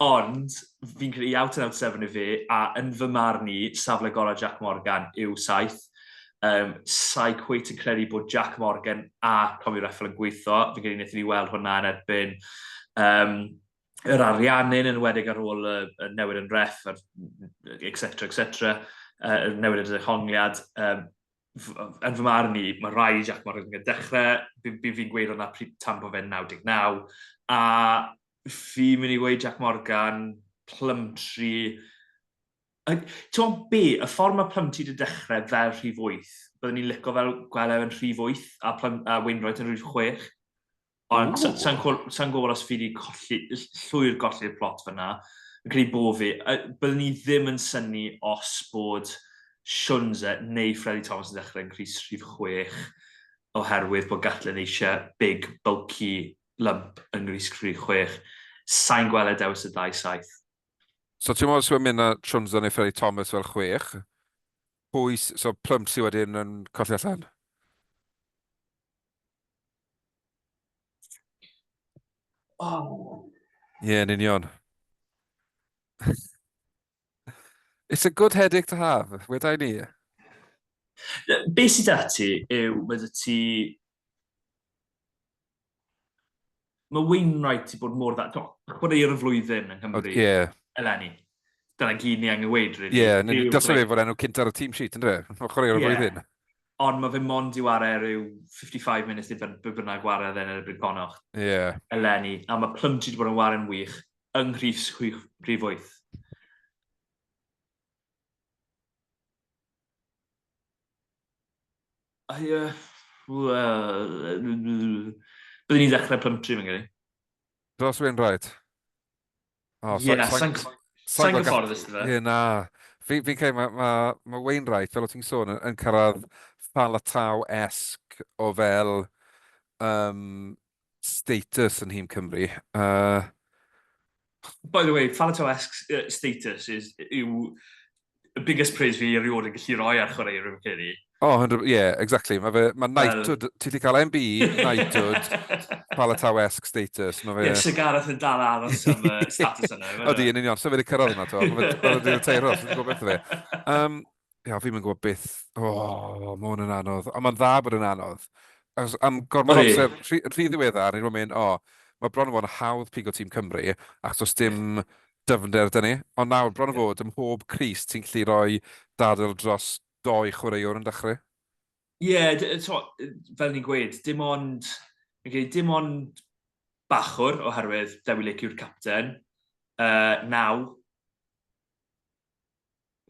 Ond fi'n credu out and out 7 i fi, a yn fy marn i, safle gorau Jack Morgan yw 7. Sa'i cweit yn credu bod Jack Morgan a Tommy Reffel yn gweithio. Fi'n credu wnaethon ni weld hwnna yn erbyn yr ariannyn yn wedig ar ôl y newid yn reff, etc. Newid yn dehongliad. Yn fy marn i, mae rai Jack Morgan yn dechrau, fi'n gweud hwnna tan bod fe'n 99, a fi'n mynd i gweud Jack Morgan, Plumtree. Ti'n be, y ffordd mae Plumtree wedi dechrau fel rhif 8, byddwn ni'n licio fel gwelef yn rhif 8 a Wainwright yn rhif 6. Ond sa'n gwybod os fi wedi llwyr golli'r plot fyna, yn credu bo fi, byddwn ni ddim yn synnu os bod Siwnze neu Freddie Thomas yn dechrau yn Cris rhif 6 oherwydd bod Gatlan eisiau big, bulky lump yn Cris rhif 6. Sa'n gweld dewis y 2-7. So ti'n meddwl sy'n mynd â Siwnze neu Freddie Thomas fel 6? Pwy, so Plumtree wedyn yn colli allan? Ie, yn union. It's a good headache to have, wedai ni. Be sydd ati yw, mae Wainwright i bod mor dda, chwaraewr y flwyddyn yng Nghymru, eleni. Dyna gyd ni angen weid, really. Ie, dylse fe fod enw cynt ar y team sheet, yn dweud? Chwaraewr y flwyddyn. Ond mae fe mond i wario rhyw 55 munud i byna gwario yn erbyn Conoch. Eleni. A mae Plumtree wedi bod yn wario'n wych yng rhif 8. Byddwn ni'n dechrau Plumtree, mae'n gyrru. Dros Wainwright? Sa'n gyfforddus dy fe? Ie, na. Fi'n cael, mae Wainwright, fel o ti'n sôn, yn cyrraedd Falatau-esg o fel status yn Hym Cymru. By the way, Falatau-esg status yw y biggest praise fi erioed yn gallu rhoi ar chwaraewr yn cyrru. Exactly. Mae knighthood, ti wedi cael MBE, knighthood, Falatau-esg status. Sir Gareth yn dal aros am status yna. Odi, yn union, so fe wedi cyrraedd yna to. Mae wedi teiro, fi'n gwybod beth o fe. Fi'n mynd gwybod beth. Mae hwn yn anodd. Ond mae'n dda bod yn anodd. Am gormod amser, rhy ddiweddar, ni'n mynd, mae bron o fod yn hawdd pigo tîm Cymru, achos dim dyfnder dyn ni. Ond nawr, bron o fod, ym mhob Cris, ti'n gallu rhoi dadl dros 2 chwaraewr yn dechrau? Fel ni'n gweud, dim ond bachwr oherwydd Dewi Lic yw'r capten. 9.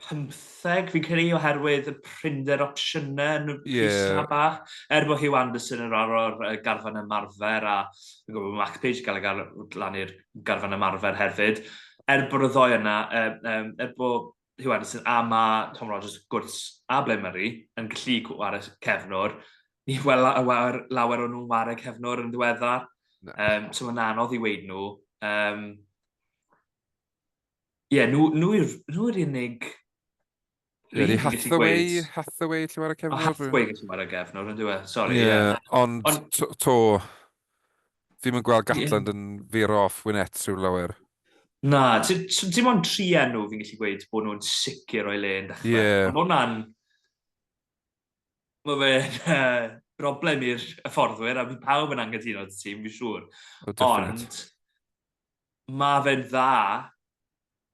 15, fi'n credu oherwydd y prinder opsiynau yn y pwysau bach. Bod Hugh Anderson yn o'r garfan ymarfer, a fi'n gwybod Mac Page gael lan i'r garfan ymarfer hefyd. Bod y ddoi yna, bod Hugh Anderson a mae Tom Rogers gwrs a Ble Murray yn gallu gwario cefnwr, ni weld lawer o nhw'n wario cefnwr yn ddiweddar. So mae'n anodd i weid nhw. Nhw yw'r unig... Hathaway lle wario cefnwr? Hathaway gallu wario cefnwr, yn dweud, sori. Ond to, fi'n mynd gweld Gatlan yn fir off Wynnet rhyw lawer. Na, dim ond 3 enw fi'n gallu gweud bod nhw'n sicr o'i le yn dechrau. Ond hwnna'n... Mae fe'n broblem i'r fforddwyr, a fi pawb yn anghytuno dy tîm, fi'n siŵr. Ond mae fe'n dda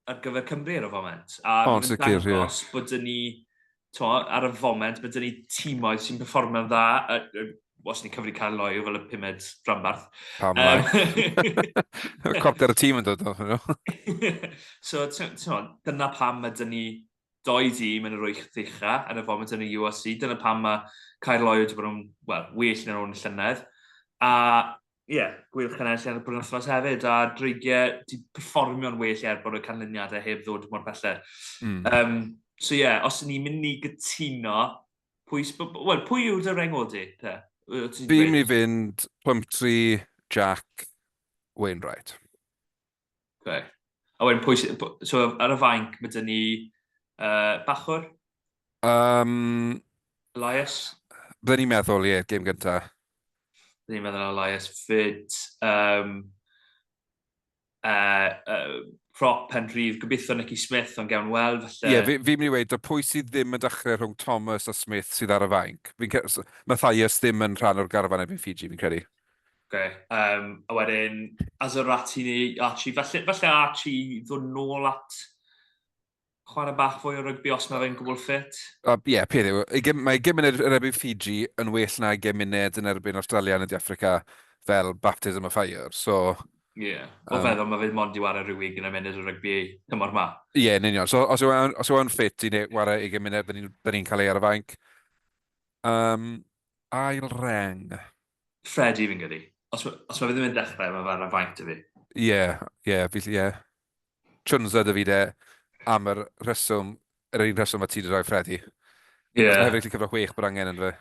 ar gyfer Cymru ar y foment. Ond sicr, ie. Os bod ni, ar y foment, bod ni timoedd sy'n performio'n dda, os ni'n cyfri cael loi fel y 5 drambarth. Pam lai. Copter y tîm yn dod o hwnnw. So, dyna pam mae dyn ni 2 tîm yn yr wyth ddicha yn y foment yn y USC. Dyna pam mae Caer Lloyd wedi bod yn, well yn nhw'n llynedd. A gwyl chynnes ar y brynwythnos hefyd, a dreigiau di performio'n well er bod y canlyniadau heb ddod mor belled. So os ni'n mynd i gytuno, pwy yw'r dy rengodi? Fi'n mynd i fynd Plumtree, Jack, Wainwright. Okay. A wedyn so ar y fainc, mae dyn ni Bachwr? Elias? Byddwn ni'n meddwl, gêm gyntaf. Byddwn ni'n meddwl Elias. Fyd, Prop, Penrhyf, gobeithio Nicky Smith, ond gawn weld. Fi'n mynd i weid, o pwy sydd ddim yn dechrau rhwng Thomas a Smith sydd ar y fainc. Mae Thias ddim yn rhan o'r garfan efo'n Fiji, fi'n credu. A wedyn, Azorati ni, Archie, falle Archie ddod nôl at chwarae bach fwy o rygbi os mae fe'n gwbl ffit. Peth yw, mae gymuned yn erbyn Fiji yn well na gymuned yn erbyn Australia yn y Africa fel baptism of fire, so... O feddwl mae fe'n mond i wario rhywun yn y munud o rygbi tymor ma. Yn union. So os yw e'n ffit i wario 20 munud, dyn ni'n cael ei ar y fainc. Ail reng. Freddie fi'n gyda. Os mae fe ddim yn dechrau, mae fe ar y fainc dy fi. Chunza dy fi de am yr un rheswm mae ti wedi rhoi Freddie. Os mae hefyd yn cyfro 6 bod angen yn fe.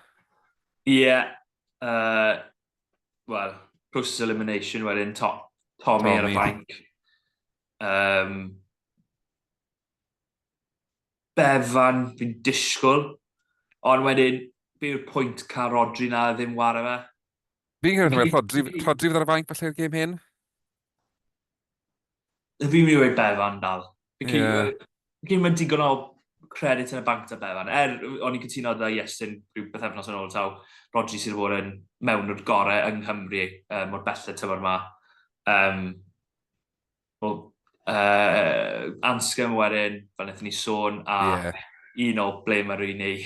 Wel, process elimination wedyn Tommy ar y fainc. Befan fi'n disgwyl, ond wedyn, be yw'r pwynt cael Rodri na ddim wario fe? Fi'n credu Rodri fydd ar y fainc felly'r gêm hyn? Fi'n mynd i weid Befan dal. Fi'n mynd digon o credit yn y banc da Befan. O'n i'n cytuno da Iestyn rhyw bythefnos yn ôl taw Rodri sydd bod yn mewn o'r gorau yng Nghymru mor belled tymor ma. Anscom wedyn, fel wnaethon ni sôn, a un o ble mae rwy'n ei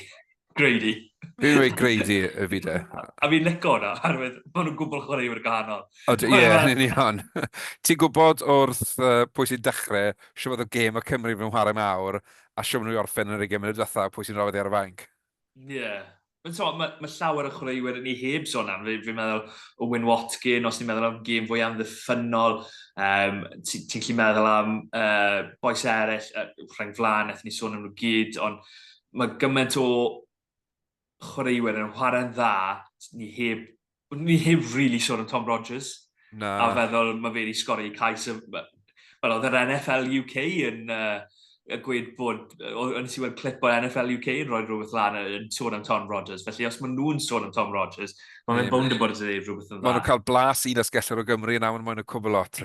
Grady. Fi'n dweud Grady y fi de. A fi'n lico hwnna, oherwydd maen nhw'n gwbl chwaraewyr gwahanol. Ni hon. Ti'n gwybod wrth pwy sy'n dechrau, siw bod y gêm o Cymru fe'n chwarae mawr, a siw nhw'n orffen yn y gêm yn y diwethaf pwy sy'n rhoi ar y fainc. Mae llawer o chwaraewyr yn ei heb sôn am. Fi'n meddwl o Wyn Watkin, os ni'n meddwl am gêm fwy amddiffynol. Ti'n gallu meddwl am boes eraill, Frank Flan, eithon ni sôn am nhw gyd, ond mae gymaint o chwaraewyr yn chwarae'n dda, ni heb really sôn am Tom Rogers. A feddwl mae fe wedi sgori cais wel, oedd yr NFL UK yn gweud bod, o'n i weld clip o NFL UK yn rhoi rhywbeth lan yn sôn am Tom Rogers. Felly, os maen nhw'n sôn am Tom Rogers, mae'n bwnd yn bod yn dweud rhywbeth yn dda. Maen nhw'n cael blas un asgellor o Gymru yn awyn mwyn y cwbl lot.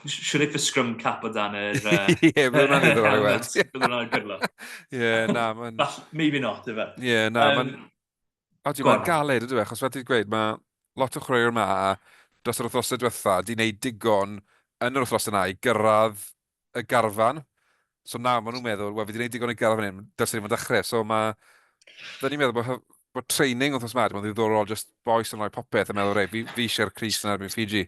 Siwr eich fy scrum cap o dan yr... bydd hwnna'n iddo i weld. Bydd hwnna'n gydlo. Maybe not, efe. Mae'n galed ydw e, achos fel ti'n gweud, mae lot o chwaraewyr yma dros yr wythnosau diwetha di wneud digon yn yr wythnos yna i gyrraedd y garfan. So nawr maen nhw'n meddwl, wel, fi wedi gwneud digon i garfan hyn, dylse ddim yn dechrau. So da ni'n meddwl bod training wythnos ma, mae'n ddiddorol just boes yn rhoi popeth a meddwl, fi eisiau'r Cris yn erbyn Fiji.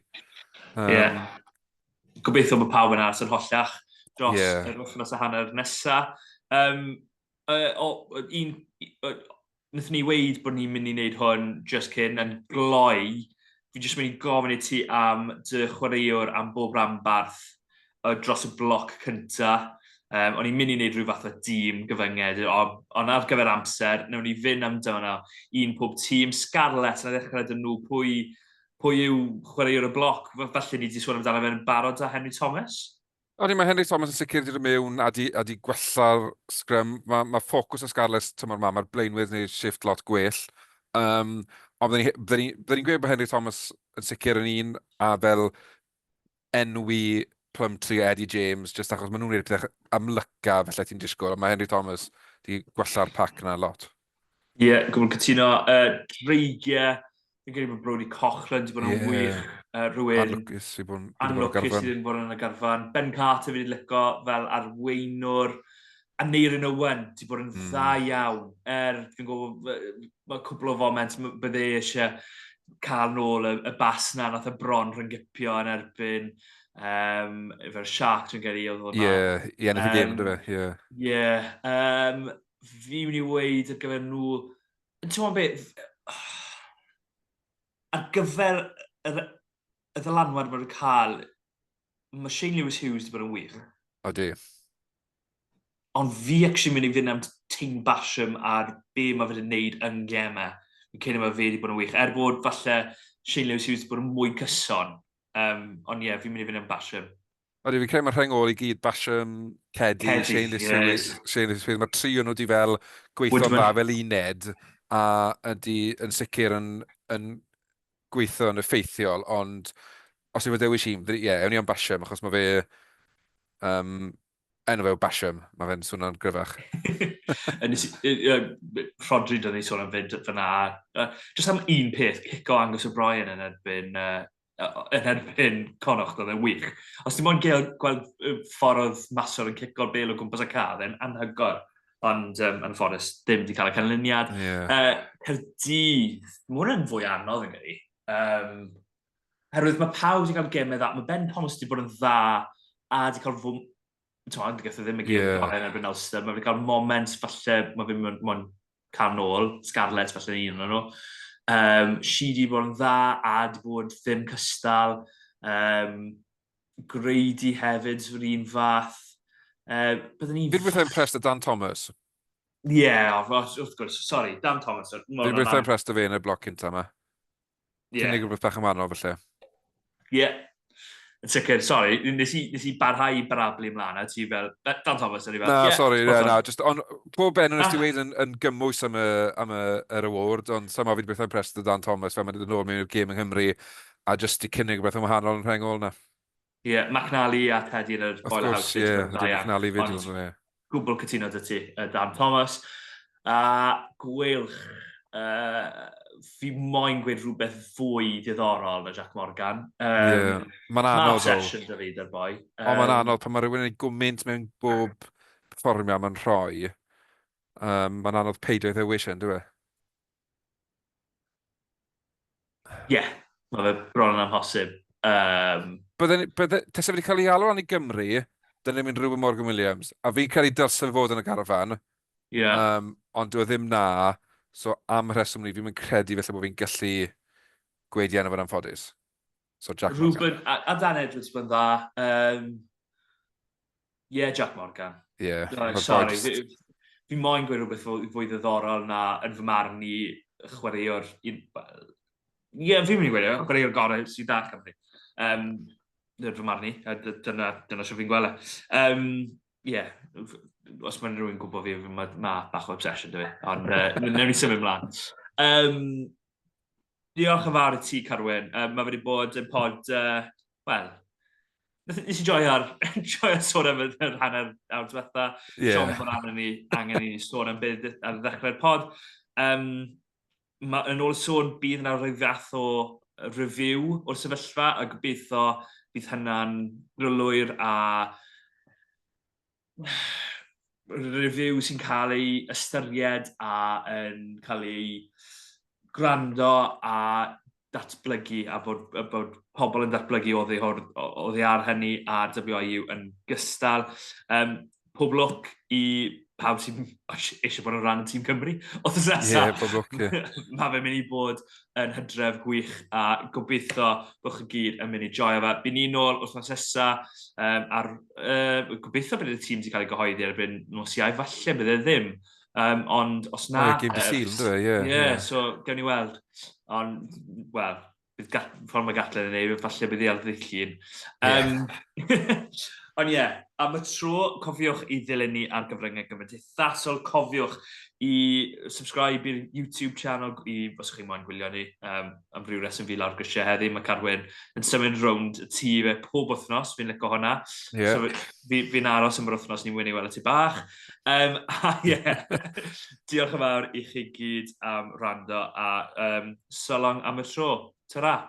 Gobeithio bod pawb yn aros yn hollach dros yr wythnos a hanner nesaf. Nethon ni weid bod ni'n mynd i wneud hwn just cyn yn gloi. Fi jyst mynd i gofyn i ti am dy chwaraewr am bob ranbarth dros y bloc cynta. O'n i'n mynd i wneud rhyw fath o dîm gyfynged, ond ar gyfer amser, newn ni fynd am dyna un pob tîm. Scarlett, na ddechrau dyn nhw, pwy yw chwaraewr y bloc? Falle ni wedi sôn amdano fe'n barod a Henry Thomas? Mae Henry Thomas yn sicr wedi dod mewn a di gwella'r sgrym. Mae ffocws o Scarlett tymor ma, mae'r blaenwydd neu shift lot gwell. Ond byddwn ni'n gweud bod Henry Thomas yn sicr yn un a fel enwi Plumtree a Eddie James, just achos maen nhw'n gwneud pethau amlyca felly ti'n disgwyl. Mae Henry Thomas di gwella'r pac yna lot. Gwbl cytuno. Dreigiau, fi'n gwneud bod Brody Cochran wedi bod yn wych. Rhywun anlwcus sydd wedi bod yn y garfan. Ben Carter fi wedi licio fel arweinwr. A Neirin Owen wedi bod yn dda iawn. Fi'n gwybod, mae cwbl o foment bydde eisiau cael nôl y bas na nath y bron rhwng gipio yn erbyn efo'r Shark dwi'n gedi oedd hwnna. Ennill y gêm, ydw fe. Fi mynd i weid ar gyfer nhw. Ti'n mwyn beth, ar gyfer y ddylanwad mae'n cael, mae Shane Lewis Hughes wedi bod yn wych. O di. Ond fi actually mynd i fynd am team Basham ar be mae fe wedi gwneud yn gemau. Fi'n cyn mae fe wedi bod yn wych. bod falle Shane Lewis Hughes wedi bod yn mwy cyson. Ond ie, fi'n mynd i fynd am Basham. Oeddi, fi'n credu mae'r rhain ôl i gyd Basham, Cedi, Shane Lewis Hughes. Mae tri o'n nhw wedi fel gweithio'n dda fel uned, a ydy yn sicr yn gweithio yn effeithiol, ond os yw y dewis i'm, ewn ni am Basham, achos mae fe enw fe o Basham, mae fe'n swnio'n gryfach. Rodri dyn ni sôn am fynd fyna. Just am un peth, cico Angus O'Brien yn erbyn Connacht, oedd e'n wych. Os dim ond gweld ffordd masor yn cico'r bel o gwmpas y cael, e'n anhygol. Ond yn ffodus, ddim wedi cael y canlyniad. Caerdydd, mae hwnna'n fwy anodd yn gyrru. Herwydd mae pawb wedi cael gemau dda. Mae Ben Thomas wedi bod yn dda a wedi cael fwm... Ond gyda ddim y gêm yn erbyn Ulster. Mae wedi cael moment falle, mae fe mwyn cael nôl, Scarlett falle un o'n nhw. Si wedi bod yn dda a wedi bod ddim cystal. Grady hefyd, yr un fath. Fi'n gweithio impressed o Dan Thomas. Ie, wrth gwrs, sorry, Dan Thomas. Fi'n gweithio impressed o fe yn y bloc cynta yma. Cynnig rhywbeth bach ymarno, felly. Ie. Yn sicr, sorry, nes i barhau i barablu ymlaen, a ti fel, Dan Thomas, ydy fel. Na, sorry, na, just, pob ben nes ti weid yn gymwys am yr award, ond somehow fi'n gweithio impressed o Dan Thomas, fe mae'n dod yn ôl mewn i'r gêm yng Nghymru, a just i cynnig rhywbeth yn wahanol yn rhengol na. Ie, McNally a Teddy yn y Boiler House. Of course, ie, McNally fyd yn nhw. Gwbl cytuno dy ti, Dan Thomas. A gwylch, fi moyn gweud rhywbeth fwy diddorol na Jack Morgan. Mae'n anodd o. obsession dy fi dy'r boi. O, mae'n anodd, pan mae rhywun yn ei gwmynt mewn bob perfformio mae'n rhoi. Mae'n anodd peidio ei ddewis yn, dwi? Ie, mae fe bron yn amhosib. Tesa wedi cael ei alw i Gymru, dyna ni'n mynd rhywun Morgan Williams, a fi'n cael ei dylsyn fod yn y garafan, ond dwi ddim na, so am y rheswm ni, fi'n mynd credu felly bod fi'n gallu gweud i enw fo'n anffodus. So Jack Morgan. A Dan Edwards bod yn dda. Ie, Jack Morgan. Sorry, fi'n moyn gweud rhywbeth fwy ddiddorol na yn fy marn ni chwaraewr... Ie, fi'n mynd i gweud, chwaraewr gorau sydd da Cymru. Yn fy marn ni, dyna sy'n fi'n gweld. Ie, os mae'n rhywun gwybod fi, mae bach o obsession dy fi, ond newn ni symud ymlaen. Diolch yn fawr i ti, Carwyn. Mae wedi bod yn pod, wel, nes i joio'r sôn am yr hanner awr diwetha. Siom bod angen ni sôn am bydd ar ddechrau'r pod. Yn ôl y sôn, bydd yna rhyw fath o review o'r sefyllfa, a gobeithio bydd hynna'n rylwyr a review sy'n cael ei ystyried a yn cael ei gwrando a datblygu a bod pobl yn datblygu oddi ar hynny a WIU yn gystal. Pob lwc i pawb sy'n eisiau bod yn rhan y tîm Cymru. Othos nesaf, mae fe'n mynd i bod yn hydref gwych a gobeithio bod chi gyd yn mynd i joio fe. By'n ni'n ôl wrth nesaf gobeithio bydd y tîm wedi cael ei gyhoeddi erbyn nos Iau, falle bydd e ddim. Ond os na... so gewn ni weld. Ond, wel, bydd ffordd mae Gatlan yn ei, falle bydd ei ddillun. Ond ie, am y tro, cofiwch i ddilyn ni ar gyfryngau gymdeithasol. Cofiwch i subscribe i'r YouTube channel os chi'n moyn gwylio ni am ryw reswm fi lawr grisiau heddi. Mae Carwyn yn symud rownd y tŷ fe pob wythnos, fi'n licio hwnna. So fi'n aros am yr wythnos ni'n wyni weld y tŷ bach. Diolch yn fawr i chi gyd am rando a so long am y tro. Ta-ra!